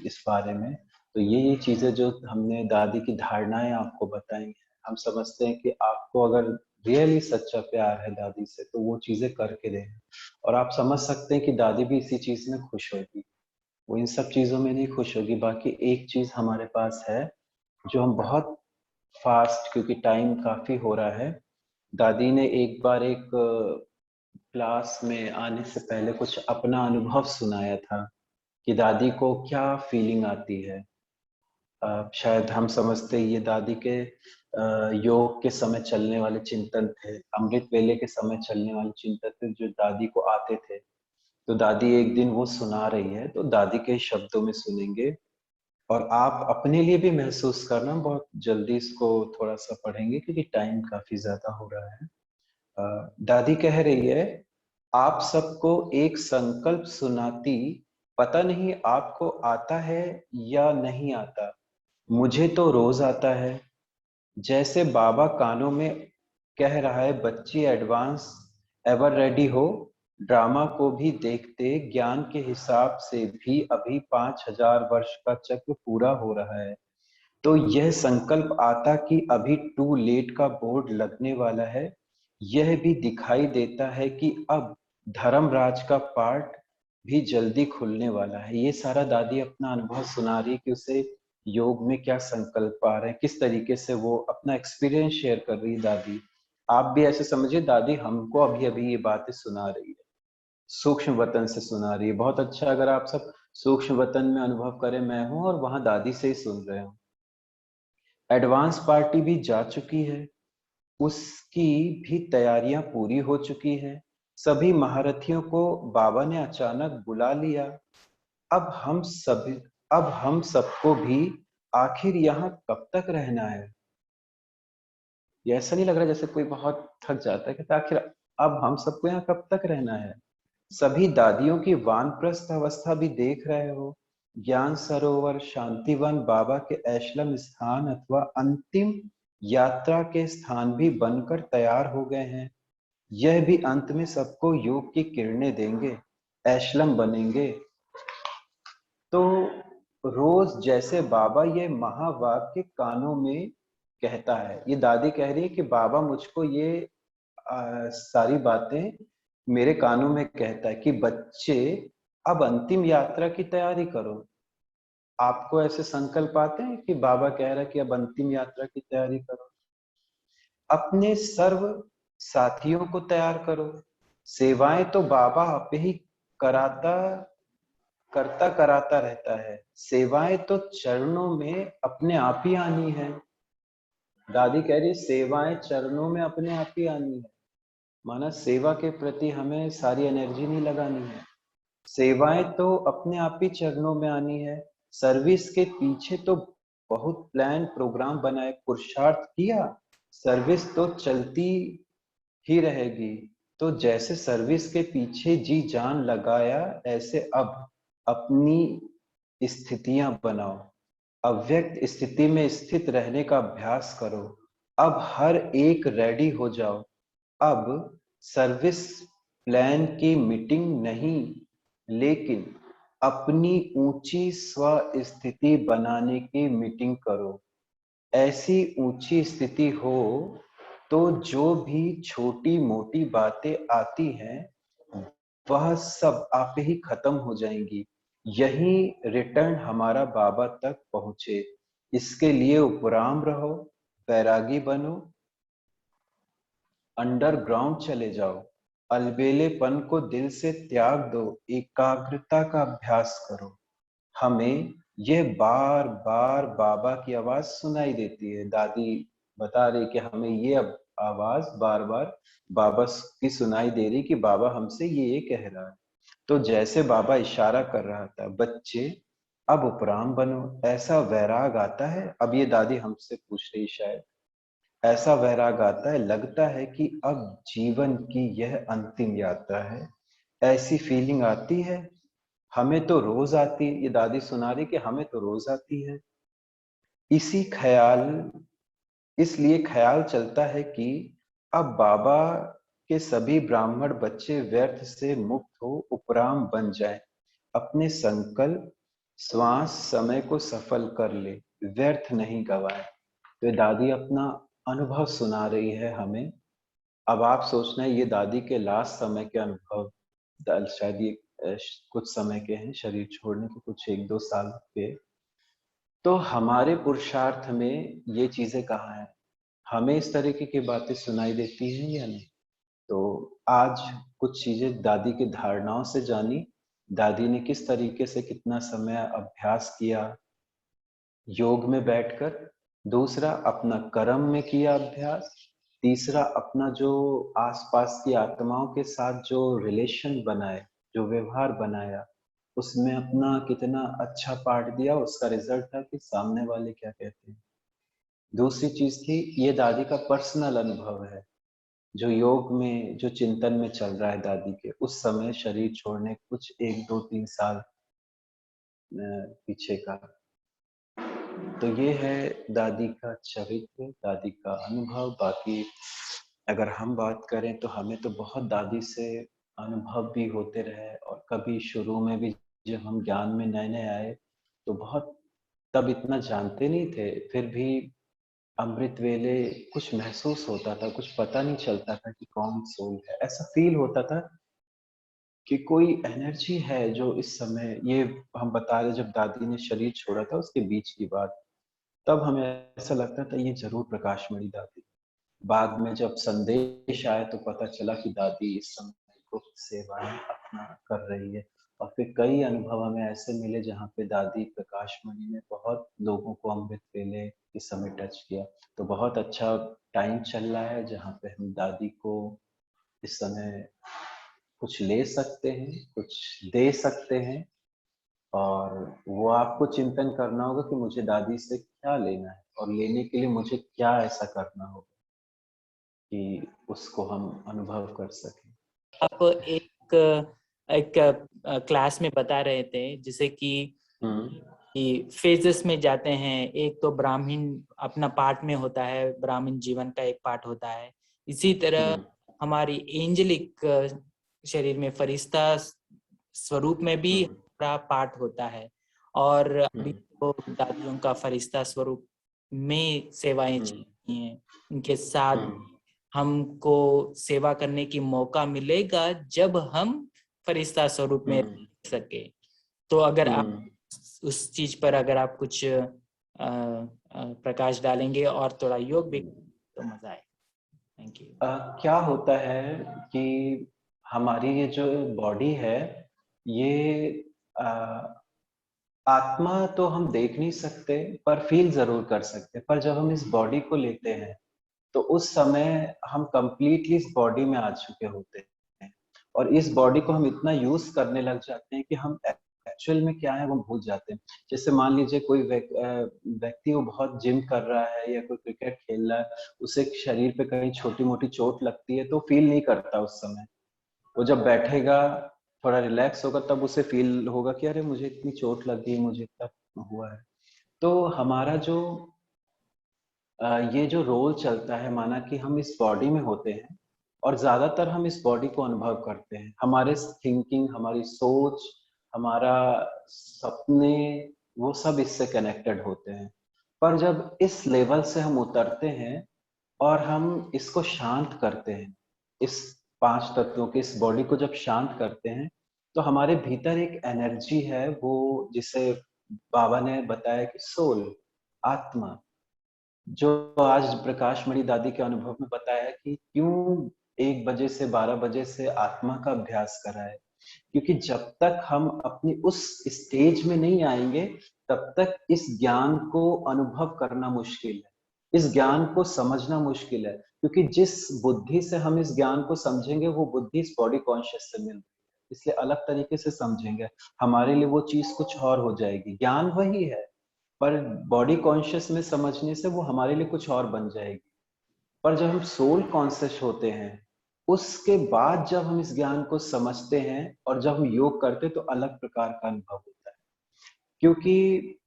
इस बारे में। तो ये चीजें जो हमने दादी की धारणाएं आपको बताई, हम समझते हैं कि आपको अगर रियली सच्चा प्यार है दादी से तो वो चीजें करके दें। और आप समझ सकते हैं कि दादी भी इसी चीज में खुश होगी, वो इन सब चीजों में नहीं खुश होगी। बाकी एक चीज हमारे पास है जो हम बहुत फास्ट, क्योंकि टाइम काफी हो रहा है, दादी ने एक बार एक क्लास में आने से पहले कुछ अपना अनुभव सुनाया था कि दादी को क्या फीलिंग आती है। शायद हम समझते ये दादी के योग के समय चलने वाले चिंतन थे, अमृत वेले के समय चलने वाले चिंतन थे जो दादी को आते थे। तो दादी एक दिन वो सुना रही है तो दादी के शब्दों में सुनेंगे और आप अपने लिए भी महसूस करना। बहुत जल्दी इसको थोड़ा सा पढ़ेंगे क्योंकि टाइम काफी ज्यादा हो रहा है। दादी कह रही है, आप सबको एक संकल्प सुनाती, पता नहीं आपको आता है या नहीं आता, मुझे तो रोज आता है। जैसे बाबा कानों में कह रहा है बच्ची एडवांस, एवर रेडी हो, ड्रामा को भी देखते ज्ञान के हिसाब से भी अभी 5000 वर्ष का चक्र पूरा हो रहा है। तो यह संकल्प आता कि अभी टू लेट का बोर्ड लगने वाला है। यह भी दिखाई देता है कि अब धर्मराज का पार्ट भी जल्दी खुलने वाला है। ये सारा दादी अपना अनुभव सुना रही कि उसे योग में क्या संकल्प आ रहे हैं, किस तरीके से वो अपना एक्सपीरियंस शेयर कर रही है दादी। आप भी ऐसे समझिए दादी हमको अभी अभी ये बातें सुना रही है, सूक्ष्म वतन से सुना रही है। बहुत अच्छा अगर आप सब सूक्ष्म वतन में अनुभव करें, मैं हूं और वहां दादी से ही सुन रहे हो। एडवांस पार्टी भी जा चुकी है, उसकी भी तैयारियां पूरी हो चुकी है। सभी महारथियों को बाबा ने अचानक बुला लिया। अब हम सभी, अब हम सबको भी आखिर यहाँ कब तक रहना है। ये ऐसा नहीं लग रहा जैसे कोई बहुत थक जाता है कि आखिर अब हम सबको यहाँ कब तक रहना है। सभी दादियों की वानप्रस्थ अवस्था भी देख रहे हो। ज्ञान सरोवर, शांतिवन, बाबा के ऐशलम स्थान अथवा अंतिम यात्रा के स्थान भी बनकर तैयार हो गए हैं। यह भी अंत में सबको योग की किरणें देंगे, ऐशलम बनेंगे। तो रोज जैसे बाबा ये महावाक्य कानों में कहता है, ये दादी कह रही है कि बाबा मुझको ये सारी बातें मेरे कानों में कहता है कि बच्चे अब अंतिम यात्रा की तैयारी करो। आपको ऐसे संकल्प आते हैं कि बाबा कह रहा है कि अब अंतिम यात्रा की तैयारी करो? अपने सर्व साथियों को तैयार करो। सेवाएं तो बाबा आप ही कराता करता कराता रहता है। सेवाएं तो चरणों में अपने आप ही आनी है। दादी कह रही सेवाएं चरणों में अपने आप ही आनी है। माना सेवा के प्रति हमें सारी एनर्जी नहीं लगानी है। सेवाएं तो अपने आप ही चरणों में आनी है। सर्विस के पीछे तो बहुत प्लान प्रोग्राम बनाए, पुरुषार्थ किया, सर्विस तो चलती ही रहेगी। तो जैसे सर्विस के पीछे जी जान लगाया, ऐसे अब अपनी स्थितियां बनाओ। अव्यक्त स्थिति में स्थित रहने का अभ्यास करो। अब हर एक रेडी हो जाओ। अब सर्विस प्लान की मीटिंग नहीं, लेकिन अपनी ऊंची स्व स्थिति बनाने की मीटिंग करो। ऐसी ऊंची स्थिति हो तो जो भी छोटी मोटी बातें आती हैं वह सब आप ही खत्म हो जाएंगी। यही रिटर्न हमारा बाबा तक पहुंचे। इसके लिए उपराम रहो, बैरागी बनो, अंडरग्राउंड चले जाओ, अलबेलेपन को दिल से त्याग दो, एकाग्रता का अभ्यास करो। हमें यह बार बार बाबा की आवाज सुनाई देती है। दादी बता रही कि हमें ये अब आवाज बार बार बाबा की सुनाई दे रही कि बाबा हमसे ये कह रहा है। तो जैसे बाबा इशारा कर रहा था, बच्चे अब उपराम बनो, ऐसा वैराग आता है। अब ये दादी हमसे पूछ रही शायद, ऐसा वैराग आता है, लगता है कि अब जीवन की यह अंतिम यात्रा है। ऐसी फीलिंग आती है। हमें तो रोज आती है, ये दादी सुना रही कि हमें तो रोज आती है। इसी ख्याल इसलिए ख्याल चलता है कि अब बाबा के सभी ब्राह्मण बच्चे व्यर्थ से मुक्त हो उपराम बन जाए। अपने संकल्प श्वास समय को सफल कर ले, व्यर्थ नहीं गवाए। तो ये दादी अपना अनुभव सुना रही है हमें। अब आप सोचना है ये दादी के लास्ट समय के अनुभव, शायद ये कुछ समय के हैं, शरीर छोड़ने के कुछ 1-2 साल के। तो हमारे पुरुषार्थ में ये चीजें कहाँ हैं? हमें इस तरीके की बातें सुनाई देती हैं या नहीं? तो आज कुछ चीजें दादी की धारणाओं से जानी। दादी ने किस तरीके से कितना समय अभ्यास किया योग में बैठकर। दूसरा अपना कर्म में किया अभ्यास। तीसरा अपना जो आसपास की आत्माओं के साथ जो रिलेशन बनाए, जो व्यवहार बनाया, उसमें अपना कितना अच्छा पार्ट दिया, उसका रिजल्ट था कि सामने वाले क्या कहते हैं। दूसरी चीज थी, ये दादी का पर्सनल अनुभव है, जो योग में जो चिंतन में चल रहा है दादी के उस समय शरीर छोड़ने कुछ 1-2-3 साल पीछे का। तो ये है दादी का चरित्र, दादी का अनुभव। बाकी अगर हम बात करें तो हमें तो बहुत दादी से अनुभव भी होते रहे, और कभी शुरू में भी जब हम ज्ञान में नए नए आए तो बहुत, तब इतना जानते नहीं थे, फिर भी अमृत वेले कुछ महसूस होता था, कुछ पता नहीं चलता था कि कौन सोल है। ऐसा फील होता था कि कोई एनर्जी है जो इस समय, ये हम बता रहे जब दादी ने शरीर छोड़ा था उसके बीच की बात, तब हमें ऐसा लगता था ये जरूर प्रकाशमणि दादी। बाद में जब संदेश आया तो पता चला कि दादी इस समय गुप्त सेवाएं अपना कर रही है। और फिर कई अनुभव हमें ऐसे मिले जहाँ पे दादी प्रकाशमणि ने बहुत लोगों को अमृत वेले के समय टच किया। तो बहुत अच्छा टाइम चल रहा है जहाँ पे हम दादी को इस समय कुछ ले सकते हैं, कुछ दे सकते हैं। और वो आपको चिंतन करना होगा कि मुझे दादी से क्या लेना है, और लेने के लिए मुझे क्या ऐसा करना होगा कि उसको हम अनुभव कर सकें। आप एक एक क्लास में बता रहे थे जिसे कि फेजेस में जाते हैं। एक तो ब्राह्मण अपना पार्ट में होता है, ब्राह्मण जीवन का एक पार्ट होता है। इसी तरह हमारी एंजेलिक शरीर में फरिश्ता स्वरूप में भी हमारा पार्ट होता है। और अभी तो दादियों का फरिश्ता स्वरूप में सेवाएं चलती हैं, उनके साथ हमको सेवा करने की मौका मिलेगा जब हम फरिश्ता स्वरूप में रह सके। तो अगर आप उस चीज पर अगर आप कुछ प्रकाश डालेंगे और थोड़ा योग भी तो मजा आए। Thank you. क्या होता है कि हमारी ये जो बॉडी है, ये आत्मा तो हम देख नहीं सकते पर फील जरूर कर सकते हैं। पर जब हम इस बॉडी को लेते हैं तो उस समय हम कंप्लीटली इस बॉडी में आ चुके होते हैं और इस बॉडी को हम इतना यूज करने लग जाते हैं कि हम एक्चुअल में क्या है वो भूल जाते हैं। जैसे मान लीजिए कोई व्यक्ति वो बहुत जिम कर रहा है या कोई क्रिकेट खेल रहा है, उसे शरीर पे कहीं छोटी मोटी चोट लगती है तो फील नहीं करता उस समय। वो जब बैठेगा, थोड़ा रिलैक्स होगा, तब उसे फील होगा कि अरे मुझे इतनी चोट लग गई, मुझे इतना हुआ है। तो हमारा जो ये जो रोल चलता है, माना कि हम इस बॉडी में होते हैं और ज्यादातर हम इस बॉडी को अनुभव करते हैं। हमारे थिंकिंग, हमारी सोच, हमारा सपने, वो सब इससे कनेक्टेड होते हैं। पर जब इस लेवल से हम उतरते हैं और हम इसको शांत करते हैं, इस पांच तत्वों के इस बॉडी को जब शांत करते हैं, तो हमारे भीतर एक एनर्जी है, वो जिसे बाबा ने बताया कि सोल, आत्मा, जो आज प्रकाश मणि दादी के अनुभव में बताया है कि क्यों 1 बजे से 12 बजे से आत्मा का अभ्यास करा है। क्योंकि जब तक हम अपनी उस स्टेज में नहीं आएंगे, तब तक इस ज्ञान को अनुभव करना मुश्किल है, इस ज्ञान को समझना मुश्किल है। क्योंकि जिस बुद्धि से हम इस ज्ञान को समझेंगे, वो बुद्धि इस बॉडी कॉन्शियस से मिल रही है, इसलिए अलग तरीके से समझेंगे। हमारे लिए वो चीज कुछ और हो जाएगी। ज्ञान वही है, पर बॉडी कॉन्शियस में समझने से वो हमारे लिए कुछ और बन जाएगी। पर जब हम सोल कॉन्शियस होते हैं, उसके बाद जब हम इस ज्ञान को समझते हैं और जब हम योग करते हैं, तो अलग प्रकार का अनुभव होता है। क्योंकि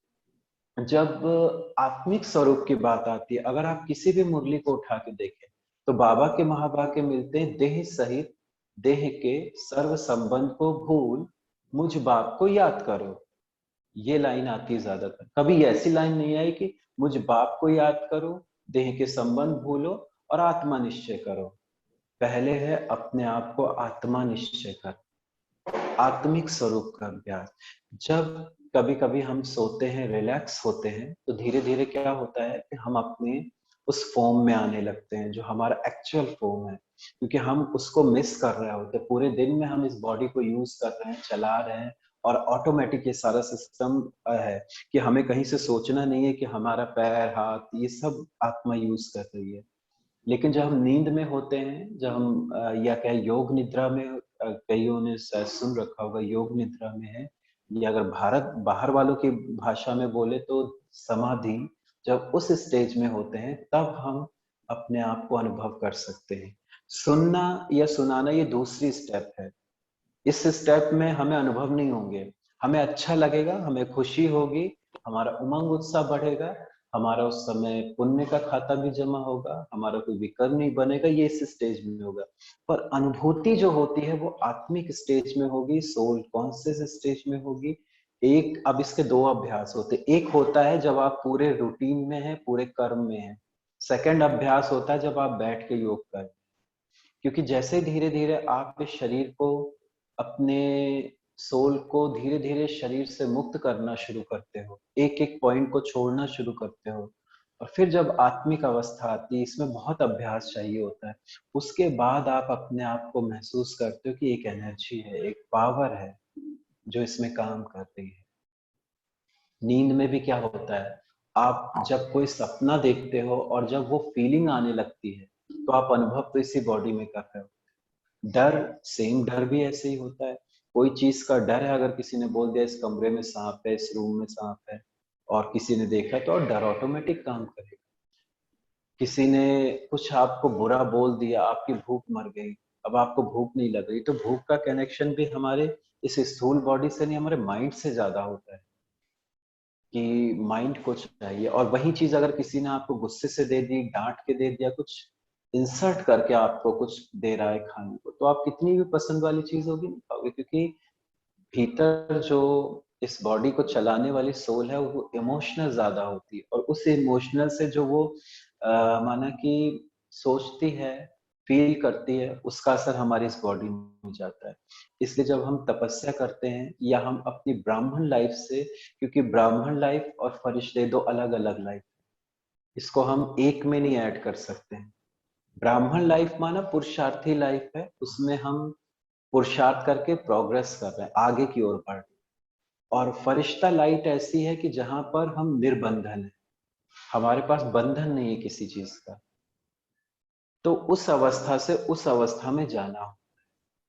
जब आत्मिक स्वरूप की बात आती है, अगर आप किसी भी मुरली को उठा के देखें, तो बाबा के महावाक्य मिलते हैं, देह सहित देह के सर्व संबंध को भूल मुझ बाप को याद करो। ये लाइन आती है ज्यादातर। कभी ऐसी लाइन नहीं आई कि मुझ बाप को याद करो, देह के संबंध भूलो और आत्मा निश्चय करो। पहले है अपने आप को आत्मा निश्चय कर, आत्मिक स्वरूप का अभ्यास। जब कभी कभी हम सोते हैं, रिलैक्स होते हैं, तो धीरे धीरे क्या होता है कि हम अपने उस फॉर्म में आने लगते हैं जो हमारा एक्चुअल फॉर्म है। क्योंकि हम उसको मिस कर रहे होते हैं, पूरे दिन में हम इस बॉडी को यूज कर रहे हैं, चला रहे हैं, और ऑटोमेटिक ये सारा सिस्टम है कि हमें कहीं से सोचना नहीं है कि हमारा पैर, हाथ, ये सब आत्मा यूज कर रही है। लेकिन जब हम नींद में होते हैं, जब हम या कहें योग निद्रा में, कईयों ने शायद सुन रखा होगा, योग निद्रा में है, या अगर भारत बाहर वालों की भाषा में बोले तो समाधि, जब उस स्टेज में होते हैं, तब हम अपने आप को अनुभव कर सकते हैं। सुनना या सुनाना ये दूसरी स्टेप है। इस स्टेप में हमें अनुभव नहीं होंगे, हमें अच्छा लगेगा, हमें खुशी होगी, हमारा उमंग उत्साह बढ़ेगा, हमारा उस समय पुण्य का खाता भी जमा होगा, हमारा कोई विकर्म नहीं बनेगा, ये इस स्टेज में होगा। पर अनुभूति जो होती है वो आत्मिक स्टेज में होगी, सोल कॉन्शियस स्टेज में होगी। एक, अब इसके दो अभ्यास होते हैं। एक होता है जब आप पूरे रूटीन में हैं, पूरे कर्म में हैं। सेकंड अभ्यास होता है जब आप बैठ के योग करें। क्योंकि जैसे धीरे धीरे आप इस शरीर को, अपने सोल को धीरे धीरे शरीर से मुक्त करना शुरू करते हो, एक एक पॉइंट को छोड़ना शुरू करते हो, और फिर जब आत्मिक अवस्था आती है, इसमें बहुत अभ्यास चाहिए होता है। उसके बाद आप अपने आप को महसूस करते हो कि एक एनर्जी है, एक पावर है जो इसमें काम कर रही है। नींद में भी क्या होता है, आप जब कोई सपना देखते हो और जब वो फीलिंग आने लगती है, तो आप अनुभव तो इसी बॉडी में कर रहे हो। डर, सेम डर भी ऐसे ही होता है। कोई चीज का डर है, अगर किसी ने बोल दिया इस कमरे में सांप है, इस रूम में सांप है, और किसी ने देखा, तो डर ऑटोमेटिक काम करेगा। किसी ने कुछ आपको बुरा बोल दिया, आपकी भूख मर गई, अब आपको भूख नहीं लग रही, तो भूख का कनेक्शन भी हमारे इस स्थूल बॉडी से नहीं, हमारे माइंड से ज्यादा होता है कि माइंड को चाहिए। और वही चीज अगर किसी ने आपको गुस्से से दे दी, डांट के दे दिया, कुछ इंसल्ट करके आपको कुछ दे रहा है खाने को, तो आप कितनी भी पसंद वाली चीज होगी नहीं पाओगे। क्योंकि भीतर जो इस बॉडी को चलाने वाली सोल है, वो इमोशनल ज्यादा होती है, और उस इमोशनल से जो वो माना कि सोचती है, फील करती है, उसका असर हमारी इस बॉडी में जाता है। इसलिए जब हम तपस्या करते हैं या हम अपनी ब्राह्मण लाइफ से, क्योंकि ब्राह्मण लाइफ और फरिश्ते दो अलग अलग लाइफ, इसको हम एक में नहीं ऐड कर सकते हैं। ब्राह्मण लाइफ माना पुरुषार्थी लाइफ है, उसमें हम पुरुषार्थ करके प्रोग्रेस कर रहे हैं, आगे की ओर बढ़ रहे हैं। और फरिश्ता लाइट ऐसी है कि जहां पर हम निर्बंधन है, हमारे पास बंधन नहीं है किसी चीज का। तो उस अवस्था से उस अवस्था में जाना हो,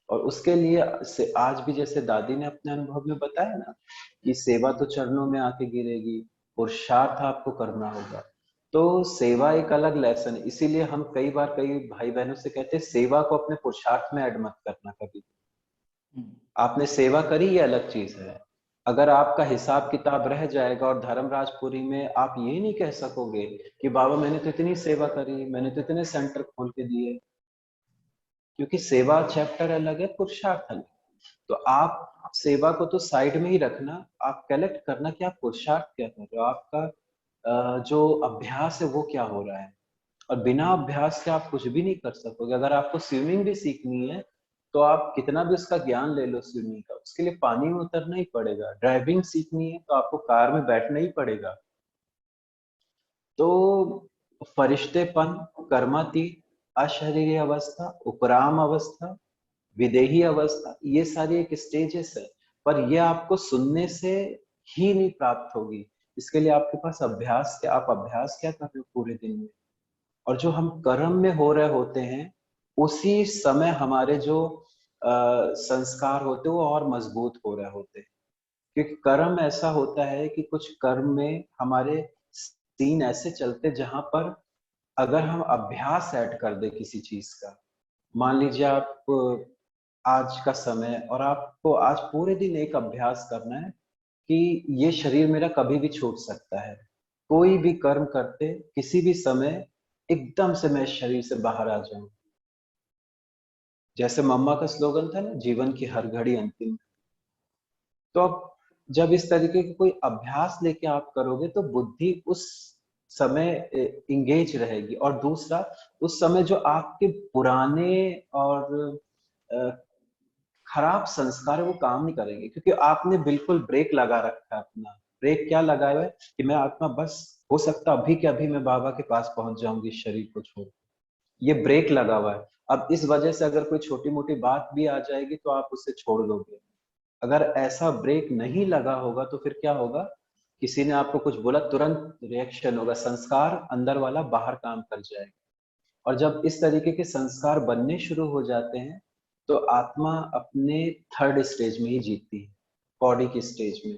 और उसके लिए से आज भी जैसे दादी ने अपने अनुभव में बताया ना कि सेवा तो चरणों में आके गिरेगी, पुरुषार्थ आपको करना होगा। तो सेवा एक अलग लेसन है, इसीलिए हम कई बार कई भाई बहनों से कहते हैं सेवा को अपने पुरुषार्थ में ऐड मत करना कभी। आपने सेवा करी ये अलग चीज है। अगर आपका हिसाब किताब रह जाएगा और धर्मराजपुरी में आप ये नहीं कह सकोगे कि बाबा मैंने तो इतनी सेवा करी, मैंने तो इतने सेंटर खोल के दिए, क्योंकि सेवा चैप्टर अलग है, पुरुषार्थ अलग। तो आप सेवा को तो साइड में ही रखना, आप कलेक्ट करना कि आप पुरुषार्थ क्या कर रहे हो, आपका जो अभ्यास है वो क्या हो रहा है। और बिना अभ्यास के आप कुछ भी नहीं कर सकोगे। अगर आपको स्विमिंग भी सीखनी है तो आप कितना भी उसका ज्ञान ले लो स्विमिंग का, उसके लिए पानी में उतरना ही पड़ेगा। ड्राइविंग सीखनी है तो आपको कार में बैठना ही पड़ेगा। तो फरिश्तेपन, कर्मातीत, अशरीरी अवस्था, उपराम अवस्था, विदेही अवस्था, ये सारी एक स्टेजेस है। पर ये आपको सुनने से ही नहीं प्राप्त होगी। इसके लिए आपके पास अभ्यास क्या, आप अभ्यास क्या कर रहे हो पूरे दिन में। और जो हम कर्म में हो रहे होते हैं उसी समय हमारे जो संस्कार होते हैं वो और मजबूत हो रहे होते हैं। क्योंकि कर्म ऐसा होता है कि कुछ कर्म में हमारे सीन ऐसे चलते जहां पर अगर हम अभ्यास ऐड कर दे किसी चीज का, मान लीजिए आप आज का समय और आपको आज पूरे दिन एक अभ्यास करना है कि ये शरीर मेरा कभी भी छूट सकता है। कोई भी कर्म करते किसी भी समय एकदम से मैं इस शरीर से बाहर आ जाऊं। जैसे मम्मा का स्लोगन था ना, जीवन की हर घड़ी अंतिम। तो अब जब इस तरीके के कोई अभ्यास लेके आप करोगे तो बुद्धि उस समय इंगेज रहेगी। और दूसरा, उस समय जो आपके पुराने और अ, खराब संस्कार है वो काम नहीं करेंगे, क्योंकि आपने बिल्कुल ब्रेक लगा रखा है अपना। ब्रेक क्या लगाया है कि मैं आत्मा बस, हो सकता अभी के अभी मैं बाबा के पास पहुंच जाऊंगी इस शरीर को छोड़। ये ब्रेक लगा हुआ है। अब इस वजह से अगर कोई छोटी मोटी बात भी आ जाएगी तो आप उसे छोड़ दोगे। अगर ऐसा ब्रेक नहीं लगा होगा तो फिर क्या होगा, किसी ने आपको कुछ बोला तुरंत रिएक्शन होगा, संस्कार अंदर वाला बाहर काम कर जाएगा। और जब इस तरीके के संस्कार बनने शुरू हो जाते हैं तो आत्मा अपने थर्ड स्टेज में ही जीतती है, बॉडी की स्टेज में।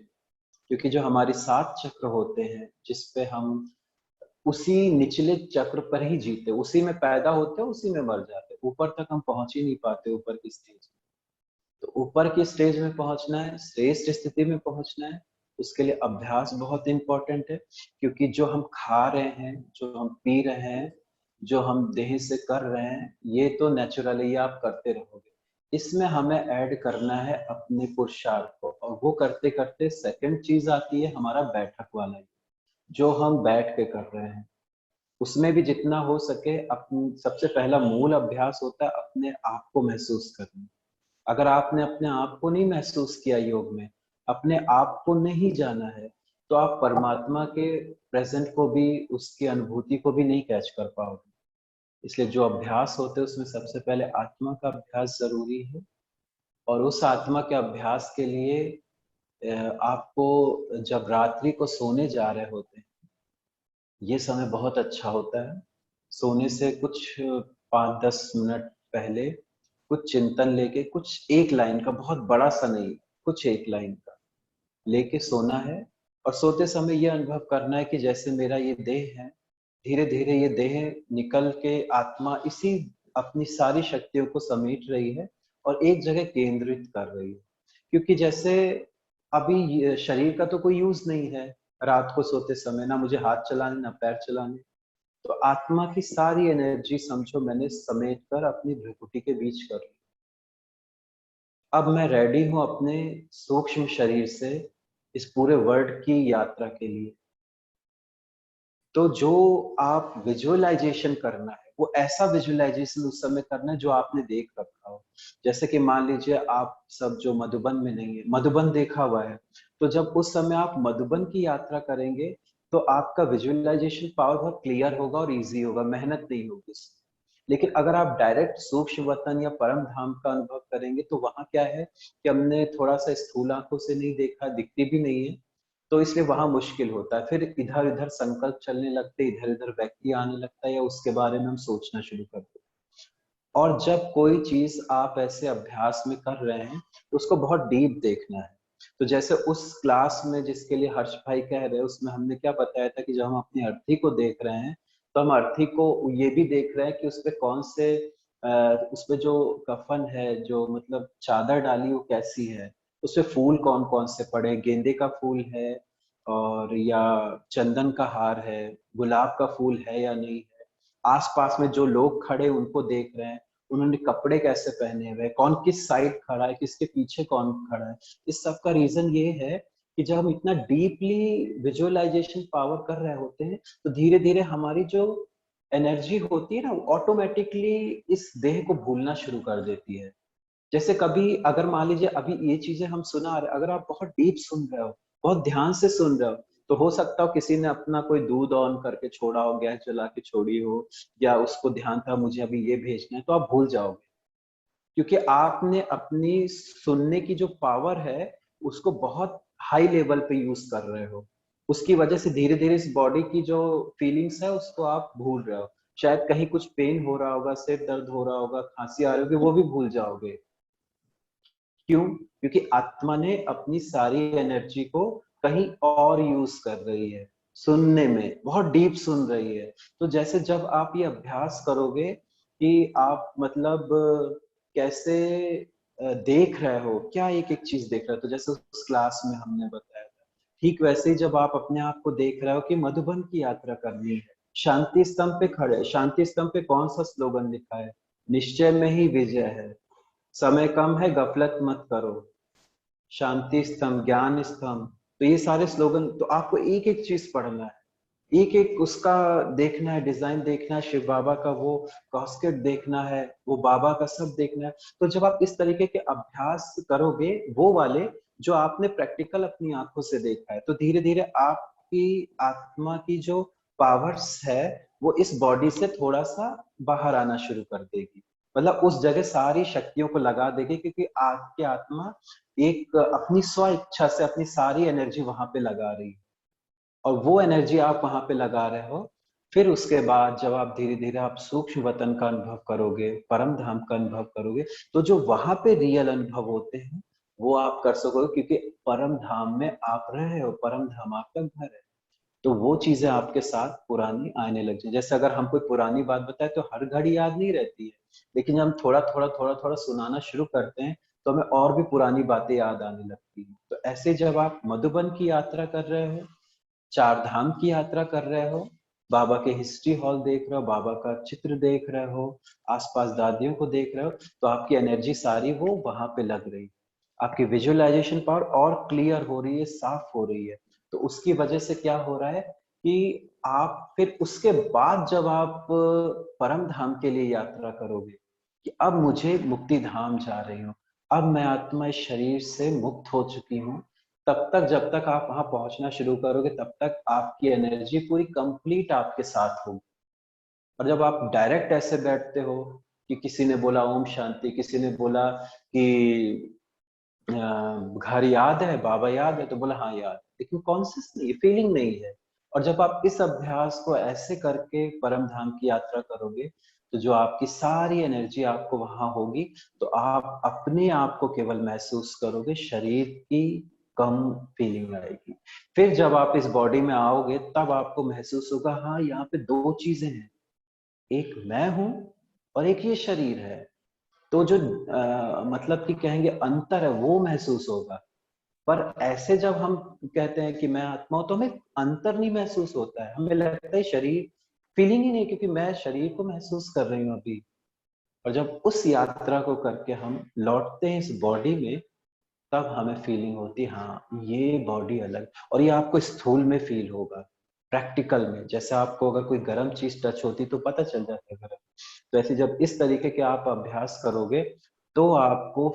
क्योंकि जो हमारे 7 चक्र होते हैं जिसपे हम उसी निचले चक्र पर ही जीते, उसी में पैदा होते हैं, उसी में मर जाते, ऊपर तक हम पहुंच ही नहीं पाते ऊपर की स्टेज। तो ऊपर की स्टेज में पहुंचना है, श्रेष्ठ स्थिति में पहुंचना है, उसके लिए अभ्यास बहुत इंपॉर्टेंट है। क्योंकि जो हम खा रहे हैं, जो हम पी रहे हैं, जो हम देह से कर रहे हैं, ये तो नेचुरल है, ये आप करते रहोगे। इसमें हमें ऐड करना है अपने पुरुषार्थ को, और वो करते करते सेकंड चीज आती है हमारा बैठक वाला, जो हम बैठ के कर रहे हैं उसमें भी जितना हो सके अपनी, सबसे पहला मूल अभ्यास होता है अपने आप को महसूस करना। अगर आपने अपने आप को नहीं महसूस किया योग में, अपने आप को नहीं जाना है, तो आप परमात्मा के प्रेजेंट को भी, उसकी अनुभूति को भी नहीं कैच कर पाओगे। इसलिए जो अभ्यास होते हैं उसमें सबसे पहले आत्मा का अभ्यास जरूरी है। और उस आत्मा के अभ्यास के लिए आपको जब रात्रि को सोने जा रहे होते हैं, ये समय बहुत अच्छा होता है। सोने से कुछ 5-10 मिनट पहले कुछ चिंतन लेके, कुछ एक लाइन का, बहुत बड़ा सा नहीं, कुछ एक लाइन का लेके सोना है। और सोते समय ये अनुभव करना है कि जैसे मेरा ये देह है, धीरे धीरे ये देह निकल के आत्मा इसी अपनी सारी शक्तियों को समेट रही है और एक जगह केंद्रित कर रही है। क्योंकि जैसे अभी शरीर का तो कोई यूज नहीं है, रात को सोते समय ना मुझे हाथ चलाने ना पैर चलाने, तो आत्मा की सारी एनर्जी समझो मैंने समेट कर अपनी भ्रुकुटी के बीच कर ली। अब मैं रेडी हूं अपने सूक्ष्म शरीर से इस पूरे वर्ल्ड की यात्रा के लिए। तो जो आप विजुअलाइजेशन करना है, वो ऐसा विजुअलाइजेशन उस समय करना है जो आपने देख रखा हो। जैसे कि मान लीजिए आप सब जो मधुबन में नहीं है, मधुबन देखा हुआ है, तो जब उस समय आप मधुबन की यात्रा करेंगे तो आपका विजुअलाइजेशन पावर बहुत क्लियर होगा और इजी होगा, मेहनत नहीं होगी इसमें। लेकिन अगर आप डायरेक्ट सूक्ष्म वतन या परम धाम का अनुभव करेंगे तो वहां क्या है कि हमने थोड़ा सा स्थूल आंखों से नहीं देखा, दिखती भी नहीं है, तो इसलिए वहां मुश्किल होता है। फिर इधर उधर संकल्प चलने लगते, इधर उधर व्यक्ति आने लगता है या उसके बारे में हम सोचना शुरू करते हैं। और जब कोई चीज आप ऐसे अभ्यास में कर रहे हैं उसको बहुत डीप देखना है। तो जैसे उस क्लास में जिसके लिए हर्ष भाई कह रहे हैं उसमें हमने क्या बताया था कि जब हम अपनी अर्थी को देख रहे हैं तो हम अर्थी को ये भी देख रहे हैं कि उसपे कौन से उसपे जो कफन है, जो मतलब चादर डाली वो कैसी है, उसपे फूल कौन कौन से पड़े, गेंदे का फूल है और या चंदन का हार है, गुलाब का फूल है या नहीं है, आसपास में जो लोग खड़े उनको देख रहे हैं, उन्होंने कपड़े कैसे पहने हुए, कौन किस साइड खड़ा है, किसके पीछे कौन खड़ा है। इस सब का रीजन ये है कि जब हम इतना डीपली विजुअलाइजेशन पावर कर रहे होते हैं तो धीरे धीरे हमारी जो एनर्जी होती है ना ऑटोमेटिकली इस देह को भूलना शुरू कर देती है। जैसे कभी अगर मान लीजिए अभी ये चीजें हम सुना रहे, अगर आप बहुत डीप सुन रहे हो, बहुत ध्यान से सुन रहे हो, तो हो सकता हो किसी ने अपना कोई दूध ऑन करके छोड़ा हो, गैस जला के छोड़ी हो, या उसको ध्यान था मुझे अभी ये भेजना है, तो आप भूल जाओगे क्योंकि आपने अपनी सुनने की जो पावर है उसको बहुत हाई लेवल पे यूज कर रहे हो। उसकी वजह से धीरे धीरे इस बॉडी की जो फीलिंग्स है उसको आप भूल रहे हो। शायद कहीं कुछ पेन हो रहा होगा, सिर दर्द हो रहा होगा, खांसी आ रही होगी, वो भी भूल जाओगे। क्यों? क्योंकि आत्मा ने अपनी सारी एनर्जी को कहीं और यूज कर रही है, सुनने में बहुत डीप सुन रही है। तो जैसे जब आप ये अभ्यास करोगे कि आप मतलब कैसे देख रहे हो, क्या एक एक चीज देख रहे हो, तो जैसे उस क्लास में हमने बताया था, ठीक वैसे ही जब आप अपने आप को देख रहे हो कि मधुबन की यात्रा करनी है, शांति स्तंभ पे खड़े, शांति स्तंभ पे कौन सा स्लोगन लिखा है? निश्चय में ही विजय है, समय कम है गफलत मत करो, शांति स्तंभ, ज्ञान स्तंभ। तो ये सारे स्लोगन, तो आपको एक एक चीज पढ़ना है, एक एक उसका देखना है, डिजाइन देखना है, शिव बाबा का वो कॉस्केट देखना है, वो बाबा का सब देखना है। तो जब आप इस तरीके के अभ्यास करोगे वो वाले जो आपने प्रैक्टिकल अपनी आंखों से देखा है, तो धीरे धीरे आपकी आत्मा की जो पावर्स है वो इस बॉडी से थोड़ा सा बाहर आना शुरू कर देगी। मतलब उस जगह सारी शक्तियों को लगा देगी क्योंकि आपकी आत्मा एक अपनी स्व इच्छा से अपनी सारी एनर्जी वहां पे लगा रही है और वो एनर्जी आप वहां पे लगा रहे हो। फिर उसके बाद जब आप धीरे धीरे आप सूक्ष्म वतन का अनुभव करोगे, परम धाम का अनुभव करोगे, तो जो वहां पे रियल अनुभव होते हैं वो आप कर सकोगे क्योंकि परम धाम में आप रहे हो, परम धाम आपका घर है। तो वो चीजें आपके साथ पुरानी आने लग जाए। जैसे अगर हम कोई पुरानी बात बताए तो हर घड़ी याद नहीं रहती है, लेकिन जब हम थोड़ा थोड़ा सुनाना शुरू करते हैं तो हमें और भी पुरानी बातें याद आने लगती हैं। तो ऐसे जब आप मधुबन की यात्रा कर रहे हो, चार धाम की यात्रा कर रहे हो, बाबा के हिस्ट्री हॉल देख रहे हो, बाबा का चित्र देख रहे हो, आसपास दादियों को देख रहे हो, तो आपकी एनर्जी सारी वो वहां पे लग रही है। आपकी विजुअलाइजेशन पावर और क्लियर हो रही है, साफ हो रही है। तो उसकी वजह से क्या हो रहा है कि आप फिर उसके बाद जब आप परम धाम के लिए यात्रा करोगे कि अब मुझे मुक्ति धाम जा रही हूँ, अब मैं आत्मा इस शरीर से मुक्त हो चुकी हूँ, तब तक जब तक आप वहां पहुंचना शुरू करोगे तब तक आपकी एनर्जी पूरी कंप्लीट आपके साथ होगी। और जब आप डायरेक्ट ऐसे बैठते हो कि किसी ने बोला ओम शांति, किसी ने बोला कि घर याद है, बाबा याद है, तो बोला हाँ याद, लेकिन कॉन्सियस नहीं, फीलिंग नहीं है। और जब आप इस अभ्यास को ऐसे करके परम धाम की यात्रा करोगे तो जो आपकी सारी एनर्जी आपको वहां होगी, तो आप अपने आप को केवल महसूस करोगे, शरीर की कम फीलिंग आएगी। फिर जब आप इस बॉडी में आओगे तब आपको महसूस होगा हाँ यहाँ पे दो चीजें हैं, एक मैं हूं और एक ये शरीर है। तो जो मतलब कि कहेंगे अंतर है वो महसूस होगा। पर ऐसे जब हम कहते हैं कि मैं आत्मा हूं तो हमें अंतर नहीं महसूस होता है, हमें लगता है शरीर, फीलिंग ही नहीं, क्योंकि मैं शरीर को महसूस कर रही हूँ अभी। और जब उस यात्रा को करके हम लौटते हैं इस बॉडी में तब हमें फीलिंग होती है हाँ ये बॉडी अलग, और ये आपको स्थूल में फील होगा। प्रैक्टिकल में। जैसे आपको अगर कोई गर्म चीज टच होती तो पता चल जाता है गर्म, तो ऐसे जब इस तरीके के आप अभ्यास करोगे तो आपको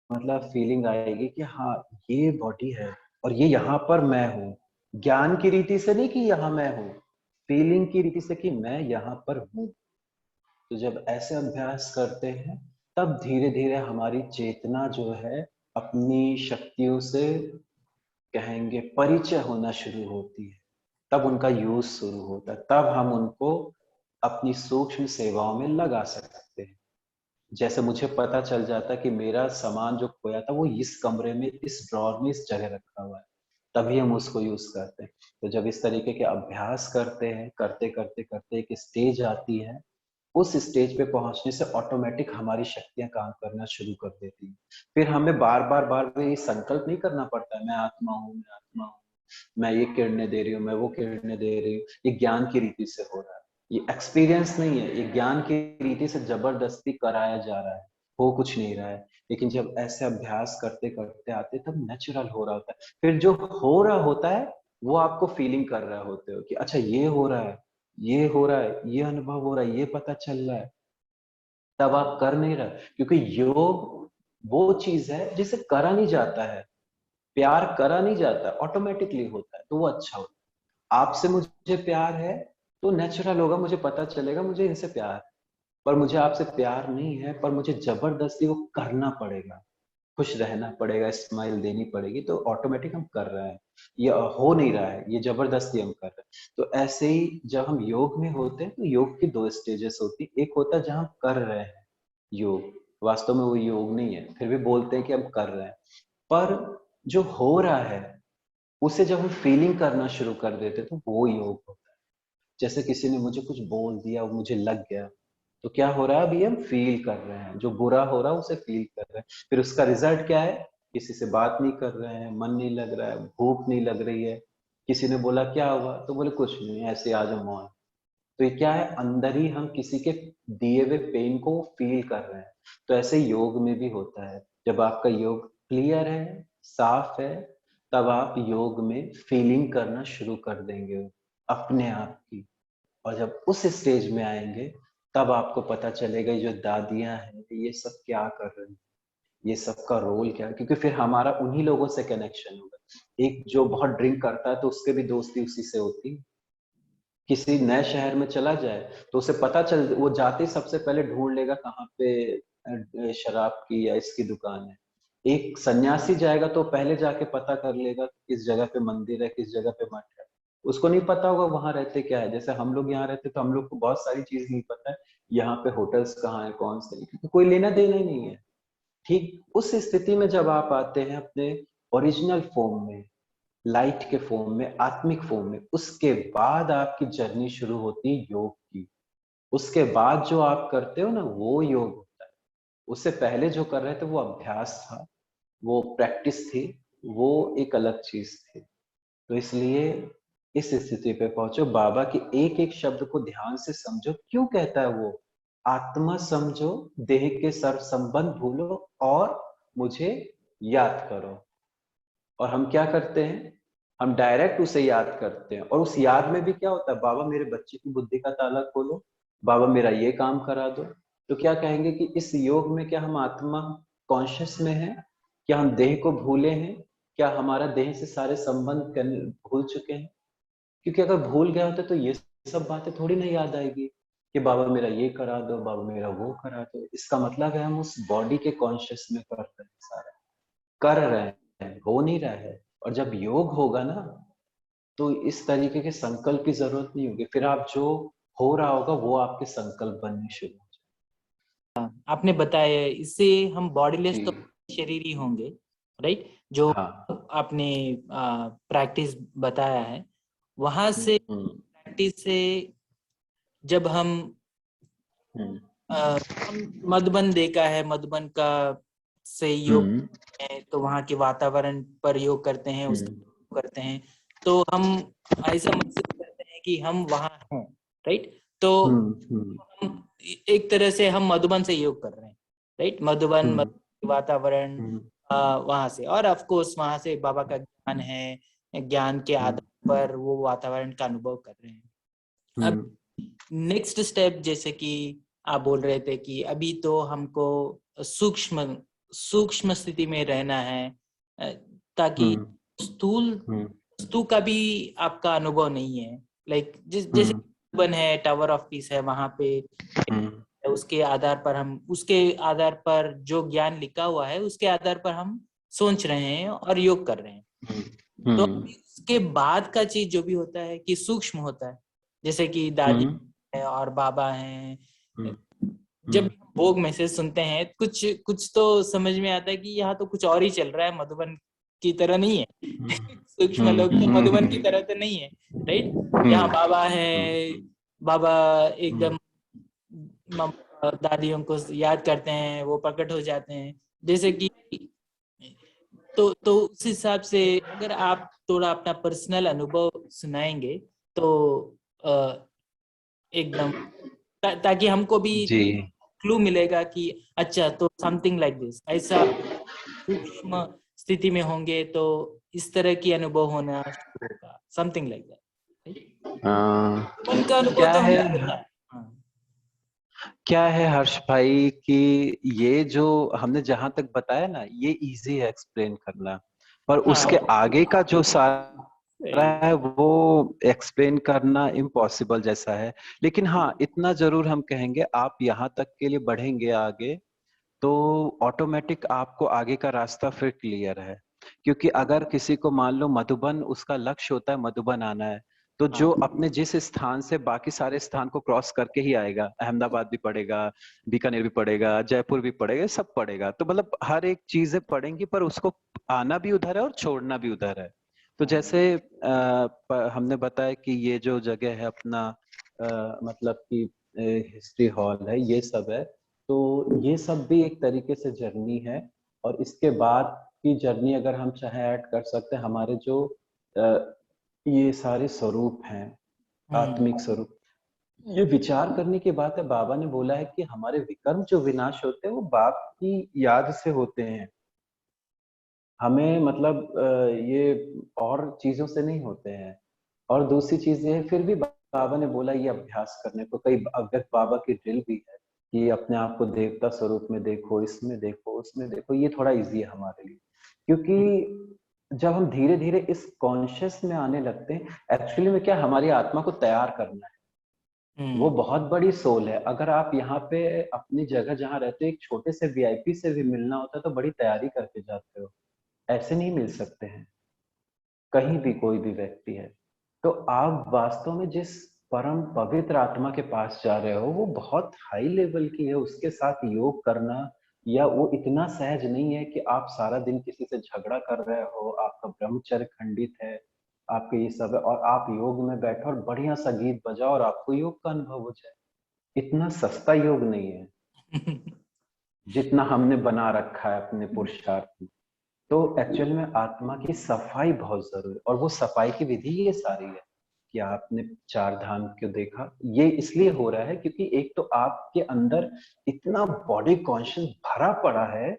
मतलब फीलिंग आएगी कि हाँ ये बॉडी है और ये यहाँ पर मैं हूँ। ज्ञान की रीति से नहीं कि यहाँ मैं हूँ, फीलिंग की रीति से कि मैं यहाँ पर हूँ। तो जब ऐसे अभ्यास करते हैं तब धीरे धीरे हमारी चेतना जो है अपनी शक्तियों से कहेंगे परिचय होना शुरू होती है, तब उनका यूज शुरू होता है, तब हम उनको अपनी सूक्ष्म सेवाओं में लगा सकते हैं। जैसे मुझे पता चल जाता कि मेरा सामान जो खोया था वो इस कमरे में, इस ड्रॉर में, इस जगह रखा हुआ है, तभी हम उसको यूज करते हैं। तो जब इस तरीके के अभ्यास करते हैं, करते करते करते एक स्टेज आती है, उस स्टेज पे पहुंचने से ऑटोमेटिक हमारी शक्तियां काम करना शुरू कर देती हैं। फिर हमें बार बार बार बार ये संकल्प नहीं करना पड़ता है मैं आत्मा हूँ, मैं आत्मा हूँ, मैं ये किरणें दे रही हूँ, मैं वो किरणें दे रही हूँ। ये ज्ञान की रीति से हो रहा है, ये एक्सपीरियंस नहीं है, ये ज्ञान की रीति से जबरदस्ती कराया जा रहा है, हो कुछ नहीं रहा है। लेकिन जब ऐसे अभ्यास करते करते आते तब नेचुरल हो रहा होता है। फिर जो हो रहा होता है वो आपको फीलिंग कर रहे होते हो कि अच्छा ये हो रहा है, ये हो रहा है, ये अनुभव हो रहा है, ये पता चल रहा है। तब आप कर नहीं रहे, क्योंकि योग वो चीज है जिसे करा नहीं जाता है, प्यार करा नहीं जाता, ऑटोमेटिकली होता है, तो वो अच्छा होता है। आपसे मुझे प्यार है तो नेचुरल होगा, मुझे पता चलेगा मुझे इनसे प्यार है। पर मुझे आपसे प्यार नहीं है, पर मुझे जबरदस्ती वो करना पड़ेगा, खुश रहना पड़ेगा, स्माइल देनी पड़ेगी, तो ऑटोमेटिक हम कर रहे हैं। ये हो नहीं रहा है, ये जबरदस्ती हम कर रहे हैं। तो ऐसे ही जब हम योग में होते हैं तो योग की दो स्टेजेस होती है। एक होता है जहां हम कर रहे हैं योग, वास्तव में वो योग नहीं है, फिर भी बोलते हैं कि हम कर रहे हैं। पर जो हो रहा है उसे जब हम फीलिंग करना शुरू कर देते तो वो योग होता है। जैसे किसी ने मुझे कुछ बोल दिया, वो मुझे लग गया, तो क्या हो रहा है, अभी हम फील कर रहे हैं, जो बुरा हो रहा है उसे फील कर रहे हैं। फिर उसका रिजल्ट क्या है, किसी से बात नहीं कर रहे हैं, मन नहीं लग रहा है, भूख नहीं लग रही है। किसी ने बोला क्या हुआ, तो बोले कुछ नहीं, ऐसे आज हम मौन। तो ये क्या है, अंदर ही हम किसी के दिए हुए पेन को फील कर रहे हैं। तो ऐसे योग में भी होता है, जब आपका योग क्लियर है, साफ है, तब आप योग में फीलिंग करना शुरू कर देंगे अपने आप की। और जब उस स्टेज में आएंगे तब आपको पता चलेगा ये जो दादियां हैं ये सब क्या कर रही हैं, ये सबका रोल क्या है, क्योंकि फिर हमारा उन्हीं लोगों से कनेक्शन होगा। एक जो बहुत ड्रिंक करता है तो उसके भी दोस्ती उसी से होती है। किसी नए शहर में चला जाए तो उसे पता चल, वो जाते ही सबसे पहले ढूंढ लेगा कहाँ पे शराब की या इसकी दुकान है। एक सन्यासी जाएगा तो पहले जाके पता कर लेगा किस जगह पे मंदिर है, किस जगह पे मठ है। उसको नहीं पता होगा वहां रहते क्या है। जैसे हम लोग यहाँ रहते तो हम लोग को बहुत सारी चीज नहीं पता है, यहाँ पे होटल्स कहाँ है, कौन से, क्योंकि कोई लेना देना ही नहीं है। ठीक उस स्थिति में जब आप आते हैं अपने ओरिजिनल फॉर्म में, लाइट के फॉर्म में, आत्मिक फॉर्म में, उसके बाद आपकी जर्नी शुरू होती है योग की। उसके बाद जो आप करते हो ना वो योग होता है। उससे पहले जो कर रहे थे वो अभ्यास था, वो प्रैक्टिस थी, वो एक अलग चीज थी। तो इसलिए इस स्थिति पे पहुंचो, बाबा के एक एक शब्द को ध्यान से समझो। क्यों कहता है वो, आत्मा समझो, देह के सर्व संबंध भूलो और मुझे याद करो। और हम क्या करते हैं, हम डायरेक्ट उसे याद करते हैं। और उस याद में भी क्या होता है, बाबा मेरे बच्चे की बुद्धि का ताला खोलो, बाबा मेरा ये काम करा दो। तो क्या कहेंगे कि इस योग में क्या हम आत्मा कॉन्शियस में है, क्या हम देह को भूले हैं, क्या हमारा देह से सारे संबंध भूल चुके हैं। क्योंकि अगर भूल गया होता तो ये सब बातें थोड़ी ना याद आएगी कि बाबा मेरा ये करा दो, बाबा मेरा वो करा दो। इसका मतलब है हम उस बॉडी के कॉन्शियस में कर रहे हैं, सारा कर रहे हैं, हो नहीं रहा है। और जब योग होगा ना तो इस तरीके के संकल्प की जरूरत नहीं होगी, फिर आप जो हो रहा होगा वो आपके संकल्प बनने शुरू हो आपने बताया इससे हम बॉडीलेस तो जाएंगे। शरीर ही होंगे, राइट? जो हाँ। आपने प्रैक्टिस बताया है, वहां से हम्म। प्रैक्टिस से जब हम्म। हम मधुबन देखा है, मधुबन का से योग हम्म। है, तो वहाँ के वातावरण पर योग करते हैं, हम्म। उसका करते हैं, तो हम ऐसा महसूस करते हैं कि हम वहाँ हैं, राइट? तो हम्म। हम एक तरह से हम मधुबन से योग कर रहे हैं, राइट? मधुबन हम्म। वातावरण हम्म। वहां से, और ऑफ कोर्स वहां से बाबा का ज्ञान है, ज्ञान के आधार पर वो वातावरण का अनुभव कर रहे हैं। अब नेक्स्ट स्टेप, जैसे कि आप बोल रहे थे कि अभी तो हमको सूक्ष्म स्थिति में रहना है, ताकि स्थूल वस्तु का भी आपका अनुभव नहीं है। लाइक जैसे बन है, टावर ऑफ पीस है, वहां पे उसके आधार पर जो ज्ञान लिखा हुआ है उसके आधार पर हम सोच रहे हैं और योग कर रहे हैं। तो उसके बाद का चीज जो भी होता है कि सूक्ष्म होता है, जैसे कि दादी है और बाबा हैं, जब भोग मैसेज सुनते हैं कुछ कुछ तो समझ में आता है कि यहाँ तो कुछ और ही चल रहा है, मधुबन की तरह नहीं है। सूक्ष्म लोग तो मधुबन की तरह तो नहीं है, राइट। यहाँ बाबा है, बाबा एकदम दादियों को याद करते हैं, वो प्रकट हो जाते हैं, जैसे कि तो उस हिसाब से अगर आप थोड़ा अपना पर्सनल अनुभव सुनाएंगे तो एकदम ताकि हमको भी क्लू मिलेगा कि अच्छा, तो समथिंग लाइक दिस, ऐसा सूक्ष्म स्थिति में होंगे तो इस तरह की अनुभव होना शुरू होगा, समथिंग लाइक दैट। उनका अनुभव तो हमें होता है। क्या है हर्ष भाई कि ये जो हमने जहां तक बताया ना, ये इजी है एक्सप्लेन करना, पर उसके आगे का जो सारा है वो एक्सप्लेन करना इम्पॉसिबल जैसा है। लेकिन हाँ, इतना जरूर हम कहेंगे, आप यहाँ तक के लिए बढ़ेंगे आगे तो ऑटोमेटिक आपको आगे का रास्ता फिर क्लियर है। क्योंकि अगर किसी को मान लो मधुबन उसका लक्ष्य होता है, मधुबन आना है, तो जो अपने जिस स्थान से बाकी सारे स्थान को क्रॉस करके ही आएगा, अहमदाबाद भी पड़ेगा, बीकानेर भी पड़ेगा, जयपुर भी पड़ेगा, सब पड़ेगा, तो मतलब हर एक चीजें पड़ेंगी, पर उसको आना भी उधर है और छोड़ना भी उधर है। तो जैसे हमने बताया कि ये जो जगह है अपना मतलब कि हिस्ट्री हॉल है, ये सब है, तो ये सब भी एक तरीके से जर्नी है। और इसके बाद की जर्नी अगर हम चाहे ऐड कर सकते हैं, हमारे जो ये सारे स्वरूप हैं, आत्मिक स्वरूप, ये विचार करने की बात है। बाबा ने बोला है कि हमारे विकर्म जो विनाश होते हैं वो बाप की याद से होते हैं, हमें मतलब ये और चीजों से नहीं होते हैं। और दूसरी चीज ये है, फिर भी बाबा ने बोला ये अभ्यास करने को, कई अव्यक्त बाबा की ड्रिल भी है कि अपने आप को देवता स्वरूप में देखो, इसमें देखो, उसमें देखो। ये थोड़ा इजी है हमारे लिए, क्योंकि जब हम धीरे धीरे इस कॉन्शियस में आने लगते हैं, एक्चुअली में क्या हमारी आत्मा को तैयार करना है, वो बहुत बड़ी सोल है। अगर आप यहाँ पे अपनी जगह जहाँ रहते हो एक छोटे से वीआईपी से भी मिलना होता है तो बड़ी तैयारी करके जाते हो, ऐसे नहीं मिल सकते हैं कहीं भी कोई भी व्यक्ति है। तो आप वास्तव में जिस परम पवित्र आत्मा के पास जा रहे हो वो बहुत हाई लेवल की है, उसके साथ योग करना या वो इतना सहज नहीं है कि आप सारा दिन किसी से झगड़ा कर रहे हो, आपका ब्रह्मचर्य खंडित है, आपके ये सब है, और आप योग में बैठो और बढ़िया सा गीत बजाओ और आपको योग का अनुभव हो जाए। इतना सस्ता योग नहीं है जितना हमने बना रखा है अपने पुरुषार्थ में। तो एक्चुअल में आत्मा की सफाई बहुत जरूरी है, और वो सफाई की विधि ये सारी है कि आपने चार धाम को देखा। ये इसलिए हो रहा है क्योंकि एक तो आपके अंदर इतना बॉडी कॉन्शियस भरा पड़ा है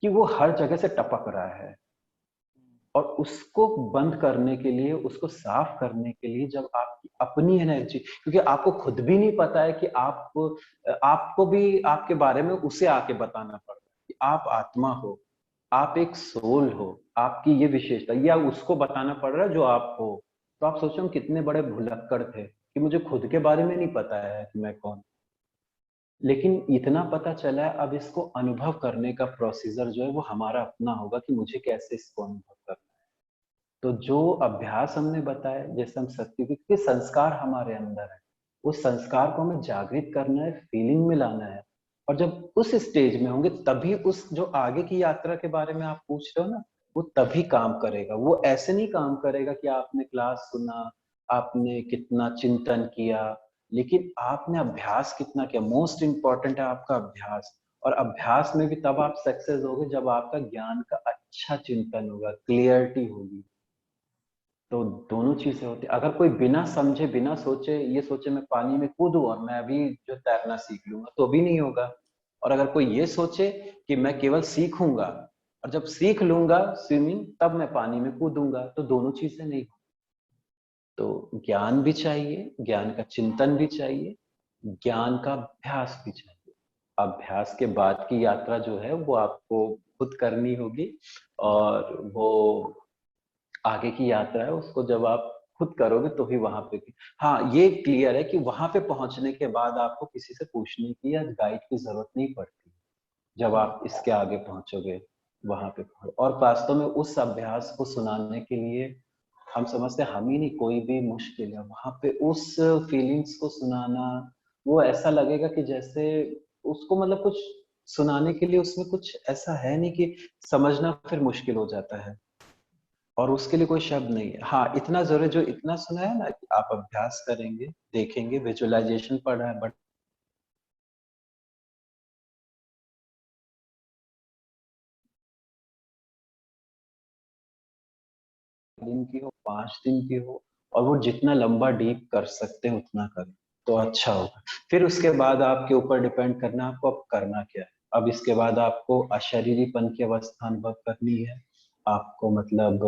कि वो हर जगह से टपक रहा है, और उसको बंद करने के लिए, उसको साफ करने के लिए, जब आपकी अपनी एनर्जी, क्योंकि आपको खुद भी नहीं पता है कि आपको भी आपके बारे में उसे आके बताना पड़ रहा है कि आप आत्मा हो, आप एक सोल हो, आपकी ये विशेषता, या उसको बताना पड़ रहा है जो आप हो। तो आप सोचो हम कितने बड़े भुलक्कड़ थे कि मुझे खुद के बारे में नहीं पता है कि मैं कौन। लेकिन इतना पता चला है, अब इसको अनुभव करने का प्रोसीजर जो है वो हमारा अपना होगा कि मुझे कैसे इसको अनुभव करना है। तो जो अभ्यास हमने बताया, जैसे हम सत्य के संस्कार हमारे अंदर है, उस संस्कार को हमें जागृत करना है, फीलिंग में लाना है। और जब उस स्टेज में होंगे तभी उस जो आगे की यात्रा के बारे में आप पूछ रहे हो ना, वो तभी काम करेगा। वो ऐसे नहीं काम करेगा कि आपने क्लास सुना, आपने कितना चिंतन किया, लेकिन आपने अभ्यास कितना किया। मोस्ट इंपॉर्टेंट है आपका अभ्यास। और अभ्यास में भी तब आप सक्सेस होगे जब आपका ज्ञान का अच्छा चिंतन होगा, क्लियरिटी होगी। तो दोनों चीजें होती है। अगर कोई बिना समझे बिना सोचे ये सोचे मैं पानी में कूदूं और मैं अभी जो तैरना सीख लूंगा, तो भी नहीं होगा। और अगर कोई ये सोचे कि मैं केवल सीखूंगा और जब सीख लूंगा स्विमिंग तब मैं पानी में कूदूंगा, तो दोनों चीजें नहीं। तो ज्ञान भी चाहिए, ज्ञान का चिंतन भी चाहिए, ज्ञान का अभ्यास भी चाहिए। अभ्यास के बाद की यात्रा जो है वो आपको खुद करनी होगी, और वो आगे की यात्रा है उसको जब आप खुद करोगे तो ही वहां पे। हाँ, ये क्लियर है कि वहां पे पहुंचने के बाद आपको किसी से पूछने की या गाइड की जरूरत नहीं पड़ती जब आप इसके आगे पहुंचोगे वहां पे। और वास्तव में उस अभ्यास को सुनाने के लिए हम समझते हैं हम ही नहीं, कोई भी मुश्किल है वहां पे उस फीलिंग्स को सुनाना। वो ऐसा लगेगा कि जैसे उसको मतलब कुछ सुनाने के लिए उसमें कुछ ऐसा है नहीं कि समझना फिर मुश्किल हो जाता है, और उसके लिए कोई शब्द नहीं है। हाँ, इतना जरूर जो इतना सुना है ना कि आप अभ्यास करेंगे, देखेंगे, विजुअलाइजेशन पढ़ा है, बट दिन की हो, 5 दिन की हो, और वो जितना लंबा डीप कर सकते हैं उतना करें तो अच्छा होगा। फिर उसके बाद आपके ऊपर डिपेंड करना आपको अब करना क्या है। अब इसके बाद आपको अशरीरीपन की अवस्था अनुभव करनी है, आपको मतलब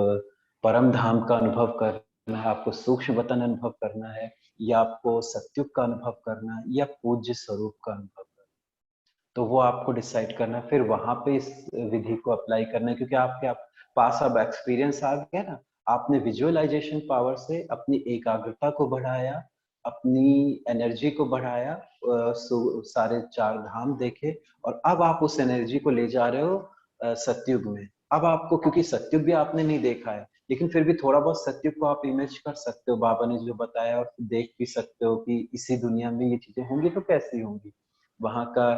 परम धाम का अनुभव करना है, आपको सूक्ष्म वतन अनुभव करना है, या आपको सत्युग का अनुभव करना है, या पूज्य स्वरूप का अनुभव करना है। तो वो आपको डिसाइड करना है, फिर वहां पे इस विधि को अप्लाई करना है, क्योंकि आपके आप पास अब एक्सपीरियंस आ गया ना। आपने विजुअलाइजेशन पावर से अपनी एकाग्रता को बढ़ाया, अपनी एनर्जी को बढ़ाया, सारे 4 धाम देखे, और अब आप उस एनर्जी को ले जा रहे हो सतयुग में। अब आपको, क्योंकि सतयुग भी आपने नहीं देखा है, लेकिन फिर भी थोड़ा बहुत सतयुग को आप इमेज कर सकते हो, बाबा ने जो बताया, और देख भी सकते हो कि इसी दुनिया में ये चीजें होंगी तो कैसी होंगी, वहां का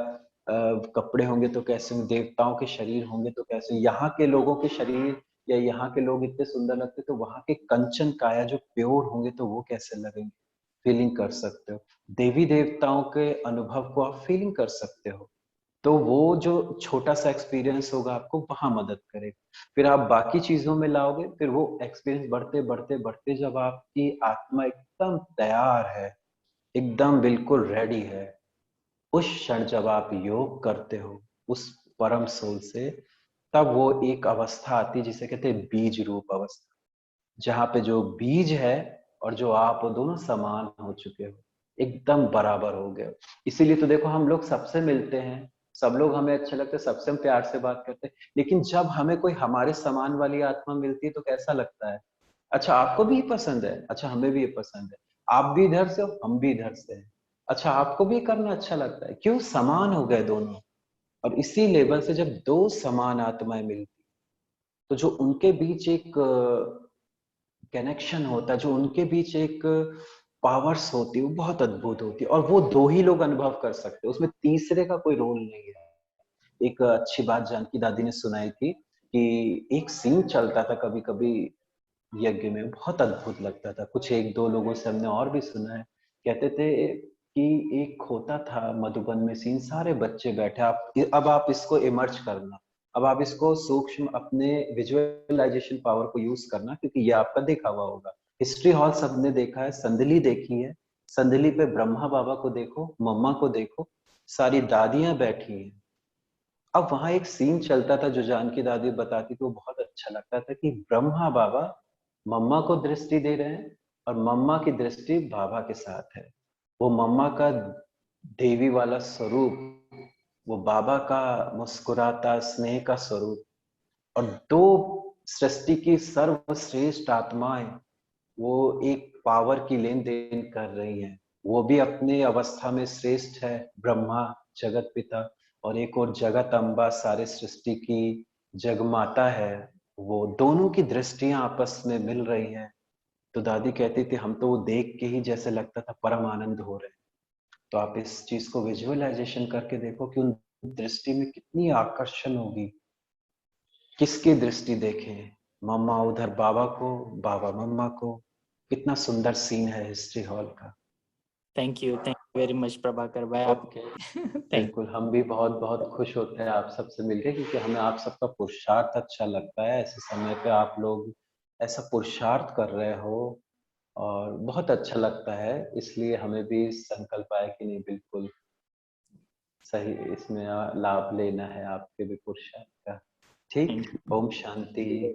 कपड़े होंगे तो कैसे होंगे, देवताओं के शरीर होंगे तो कैसे, यहाँ के लोगों के शरीर या यहाँ के लोग इतने सुंदर लगते तो वहां के कंचन काया जो प्योर होंगे तो वो कैसे लगेंगे, फीलिंग कर सकते हो। देवी देवताओं के अनुभव को आप फीलिंग कर सकते हो। तो वो जो छोटा सा एक्सपीरियंस होगा आपको वहां मदद करेगा। फिर आप बाकी चीजों में लाओगे, फिर वो एक्सपीरियंस बढ़ते बढ़ते बढ़ते जब आपकी आत्मा एकदम तैयार है, एकदम बिल्कुल रेडी है, उस क्षण जब आप योग करते हो उस परम सोल से, तब वो एक अवस्था आती है जिसे कहते हैं बीज रूप अवस्था, जहाँ पे जो बीज है और जो आप हो दोनों समान हो चुके हो, एकदम बराबर हो गए हो। इसीलिए तो देखो हम लोग सबसे मिलते हैं, सब लोग हमें अच्छे लगते हैं, सबसे हम प्यार से बात करते हैं, लेकिन जब हमें कोई हमारे समान वाली आत्मा मिलती है तो कैसा लगता है। अच्छा आपको भी ये पसंद है, अच्छा हमें भी ये पसंद है, आप भी इधर से हो हम भी इधर से हैं, अच्छा आपको भी करना अच्छा लगता है, क्यों, समान हो गए दोनों। और इसी लेवल से जब दो समान आत्माएं मिलती तो जो उनके बीच एक कनेक्शन होता है, जो उनके बीच एक पावर्स होती है, वो बहुत अद्भुत होती है, और वो दो ही लोग अनुभव कर सकते हैं, उसमें तीसरे का कोई रोल नहीं है। एक अच्छी बात जानकी दादी ने सुनाई थी कि एक सीन चलता था कभी कभी यज्ञ में, बहुत अद्भुत लगता था, कुछ एक दो लोगों से हमने और भी सुना है, कहते थे कि एक होता था मधुबन में सीन, सारे बच्चे बैठे, आप अब आप इसको इमर्ज करना, अब आप इसको सूक्ष्म अपने विजुअलाइजेशन पावर को यूज करना, क्योंकि ये आपका देखा हुआ होगा, हिस्ट्री हॉल सबने देखा है, संदली देखी है, संदली पे ब्रह्मा बाबा को देखो, मम्मा को देखो, सारी दादियां बैठी हैं। अब वहां एक सीन चलता था जो जानकी दादी बताती थी, वो बहुत अच्छा लगता था कि ब्रह्मा बाबा मम्मा को दृष्टि दे रहे हैं, और मम्मा की दृष्टि बाबा के साथ है। वो मम्मा का देवी वाला स्वरूप, वो बाबा का मुस्कुराता स्नेह का स्वरूप, और दो सृष्टि की सर्वश्रेष्ठ आत्माएं वो एक पावर की लेन देन कर रही हैं। वो भी अपने अवस्था में श्रेष्ठ है, ब्रह्मा जगत पिता, और एक और जगत अम्बा सारे सृष्टि की जगमाता है, वो दोनों की दृष्टियां आपस में मिल रही हैं। तो दादी कहती थी हम तो वो देख के ही जैसे लगता था परम आनंद हो रहे हैं। तो आप इस चीज को विजुअलाइजेशन करके देखो कि उन दृष्टि में कितनी आकर्षण होगी, किसकी दृष्टि देखें, मम्मा उधर बाबा को, बाबा मम्मा को, कितना सुंदर सीन है हिस्ट्री हॉल का। Thank you very much Prabhakar भाई आपके। थैंक बिल्कुल, हम भी बहुत बहुत खुश होते हैं आप सबसे मिलके, क्योंकि हमें आप सबका पुरुषार्थ अच्छा लगता है, ऐसे समय पे आप लोग ऐसा पुरुषार्थ कर रहे हो, और बहुत अच्छा लगता है, इसलिए हमें भी संकल्प आया कि नहीं बिल्कुल सही, इसमें लाभ लेना है आपके भी पुरुषार्थ का। ठीक, यू। ओम शांति।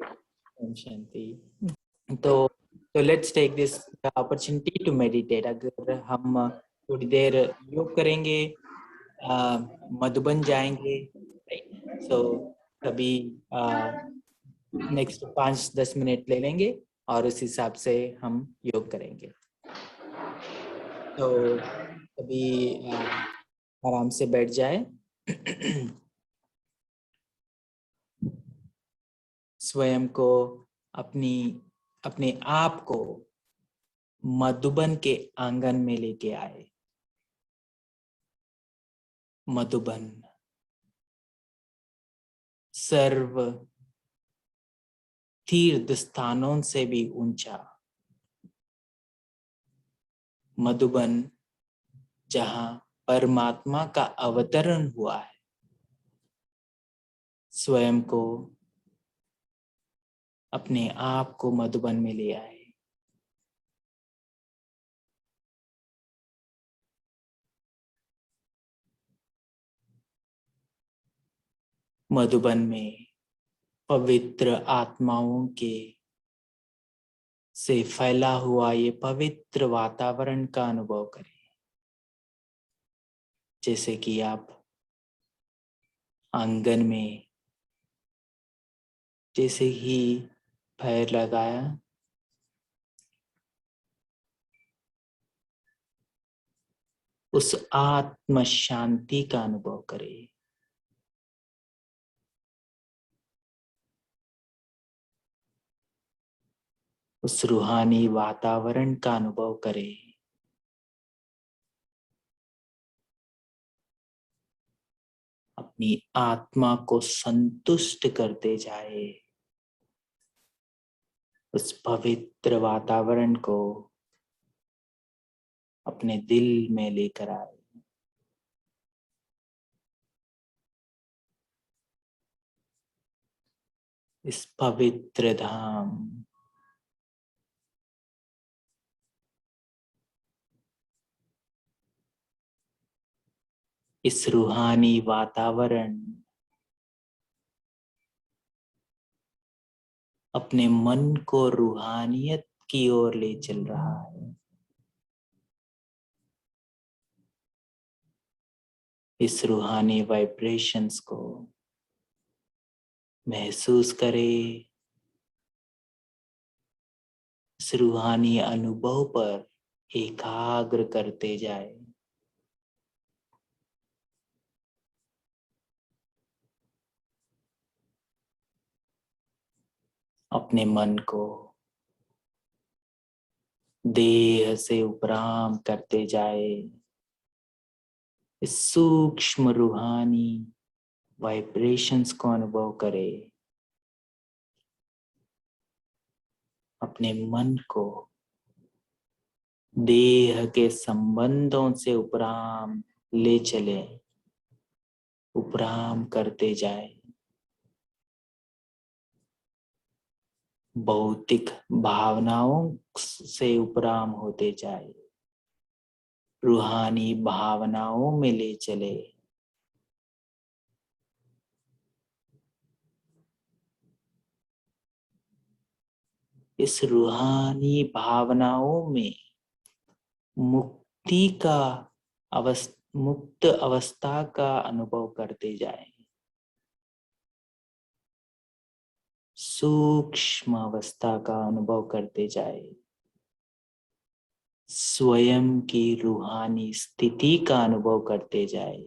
ओम शांति। तो तो let's take this opportunity to meditate. अगर हम थोड़ी देर योग करेंगे, मधुबन जाएंगे, सो तभी नेक्स्ट 5-10 मिनट ले लेंगे और उस हिसाब से हम योग करेंगे। तो अभी आराम से बैठ जाए। स्वयं को अपने आप को मधुबन के आंगन में लेके आए। मधुबन सर्व तीर्थ स्थानों से भी ऊंचा। मधुबन जहां परमात्मा का अवतरण हुआ है। स्वयं को, अपने आप को मधुबन में ले आए। मधुबन में पवित्र आत्माओं के से फैला हुआ ये पवित्र वातावरण का अनुभव करें। जैसे कि आप आंगन में जैसे ही पैर लगाया, उस आत्म शांति का अनुभव करें। उस रूहानी वातावरण का अनुभव करें। अपनी आत्मा को संतुष्ट करते जाए। उस पवित्र वातावरण को अपने दिल में लेकर आए। इस पवित्र धाम, इस रूहानी वातावरण अपने मन को रूहानियत की ओर ले चल रहा है। इस रूहानी वाइब्रेशंस को महसूस करें। इस रूहानी अनुभव पर एकाग्र करते जाए। अपने मन को देह से उपराम करते जाए। इस सूक्ष्म रूहानी वाइब्रेशंस को अनुभव करें। अपने मन को देह के संबंधों से उपराम ले चले, उपराम करते जाए। भौतिक भावनाओं से उपराम होते जाए। रूहानी भावनाओं में ले चले। इस रूहानी भावनाओं में मुक्ति का मुक्त अवस्था का अनुभव करते जाएं। सूक्ष्म अवस्था का अनुभव करते जाए। स्वयं की रूहानी स्थिति का अनुभव करते जाए।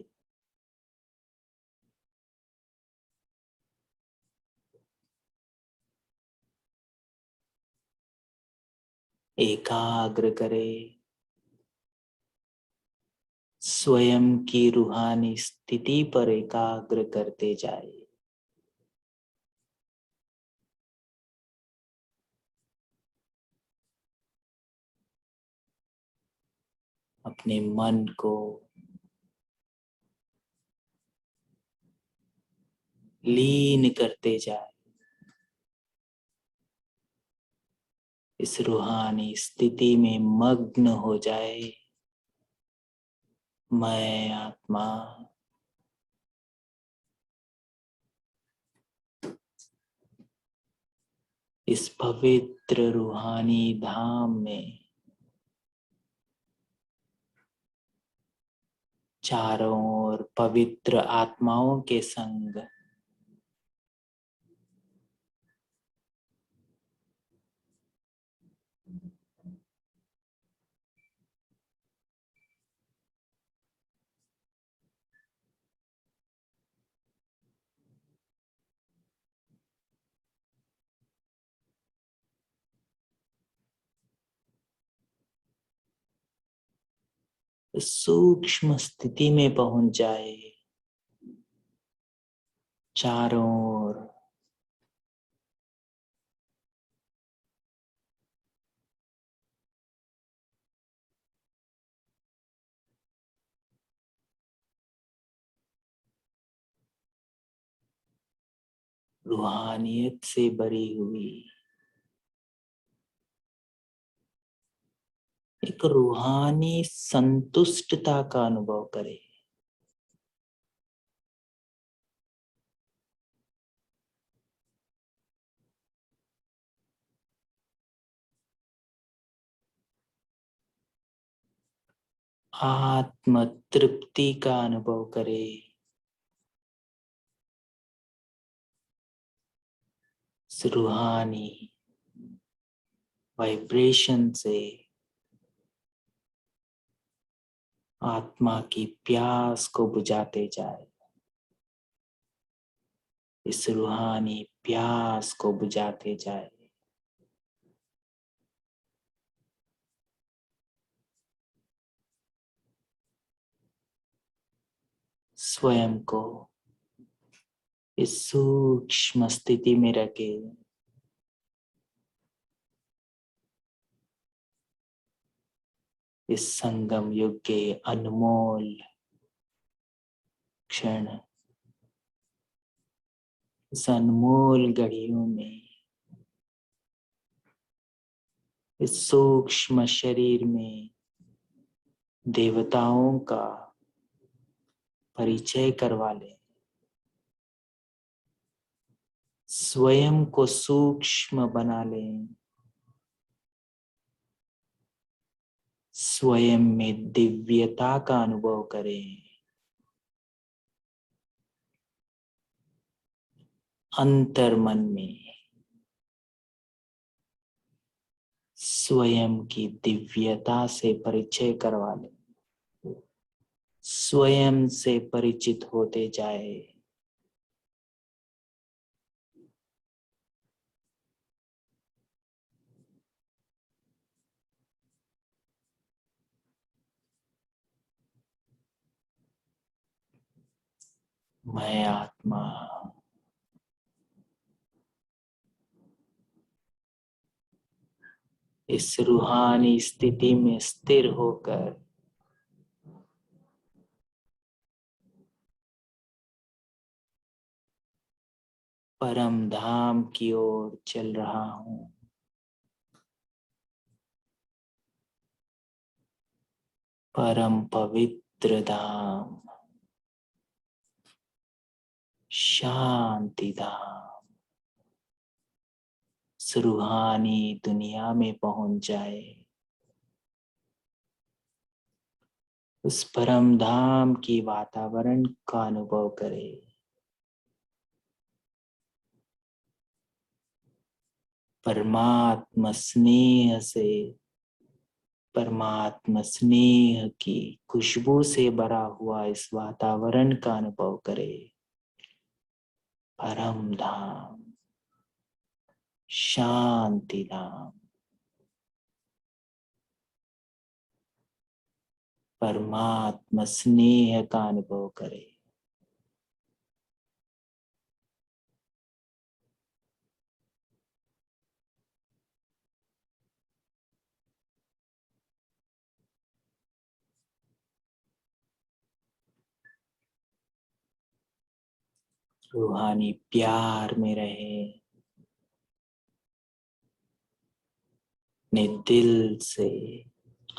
एकाग्र करें। स्वयं की रूहानी स्थिति पर एकाग्र करते जाए। अपने मन को लीन करते जाए। इस रूहानी स्थिति में मग्न हो जाए। मैं आत्मा इस पवित्र रूहानी धाम में चारों ओर पवित्र आत्माओं के संग सूक्ष्म स्थिति में पहुंच जाए। चारों ओर रूहानियत से भरी हुई एक रूहानी संतुष्टता का अनुभव करें। आत्म तृप्ति का अनुभव करें। रूहानी वाइब्रेशन से आत्मा की प्यास को बुझाते जाए। इस रूहानी प्यास को बुझाते जाए। स्वयं को इस सूक्ष्म स्थिति में रखे। इस संगम युग के अनमोल क्षण, इस अनमोल घड़ियों में, इस सूक्ष्म शरीर में देवताओं का परिचय करवा ले। स्वयं को सूक्ष्म बना लें। स्वयं में दिव्यता का अनुभव करें। अंतर मन में स्वयं की दिव्यता से परिचय करवा लें। स्वयं से परिचित होते जाए। मैं आत्मा इस रूहानी स्थिति में स्थिर होकर परम धाम की ओर चल रहा हूँ। परम पवित्र धाम, शांति धाम, रूहानी दुनिया में पहुंच जाए। उस परम धाम की वातावरण का अनुभव करे। परमात्मा स्नेह से, परमात्मा स्नेह की खुशबू से भरा हुआ इस वातावरण का अनुभव करे। परम धाम, शांति धाम, परमात्मा स्नेह का अनुभव करे। रूहानी प्यार में रहे। अपने दिल से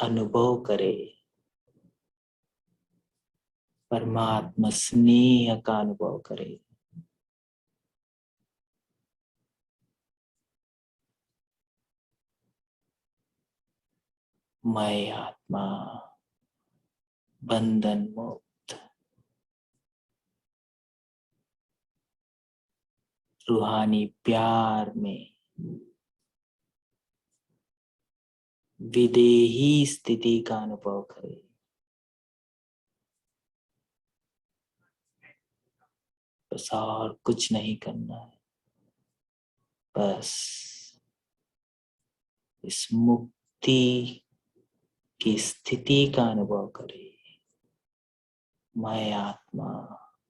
अनुभव करे। परमात्मा स्नेह का अनुभव करे। मैं आत्मा बंधन मुक्त, रूहानी प्यार में विदेही स्थिति का अनुभव करें। बस और कुछ नहीं करना है, बस इस मुक्ति की स्थिति का अनुभव करें। मैं आत्मा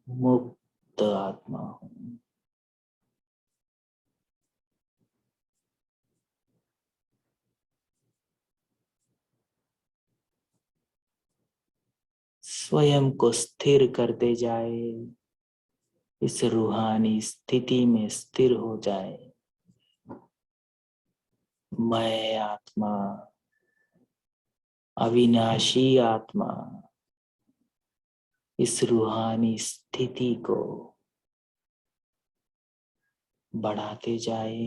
मुक्त आत्मा हूँ। स्वयं को स्थिर करते जाए, इस रूहानी स्थिति में स्थिर हो जाए। मैं आत्मा अविनाशी आत्मा इस रूहानी स्थिति को बढ़ाते जाए।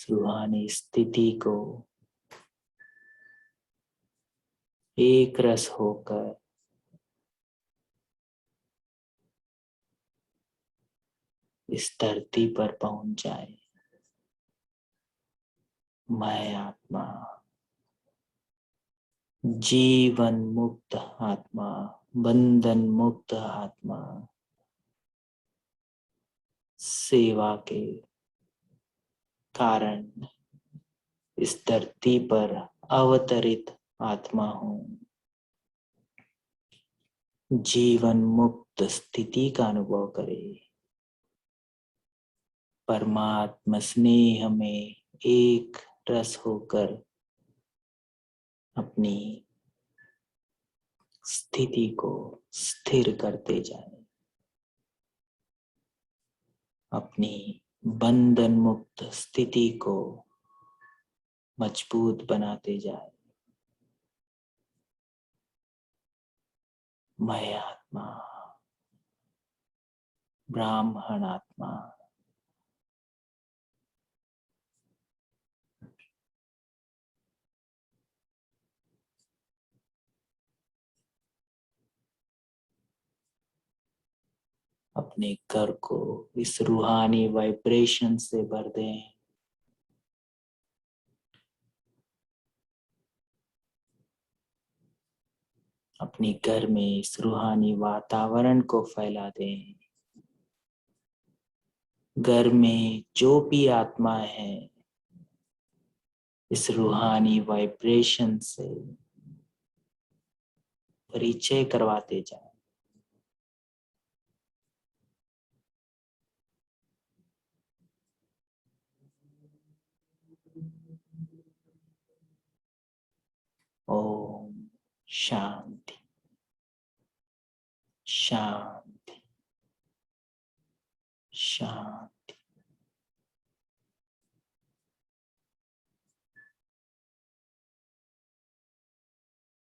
रूहानी स्थिति को एक रस होकर इस धरती पर पहुंच जाए। मैं आत्मा जीवन मुक्त आत्मा, बंधन मुक्त आत्मा, सेवा के कारण इस धरती पर अवतरित आत्मा हूँ। जीवन मुक्त स्थिति का अनुभव करें। परमात्मा स्नेह में एक रस होकर अपनी स्थिति को स्थिर करते जाए, अपनी बंधन मुक्त स्थिति को मजबूत बनाते जाए। मैं आत्मा ब्राह्मण आत्मा अपने घर को इस रूहानी वाइब्रेशन से भर दें। अपने घर में इस रूहानी वातावरण को फैला दें। घर में जो भी आत्मा है इस रूहानी वाइब्रेशन से परिचय करवाते जाएं। ओम शांति शांति शांति।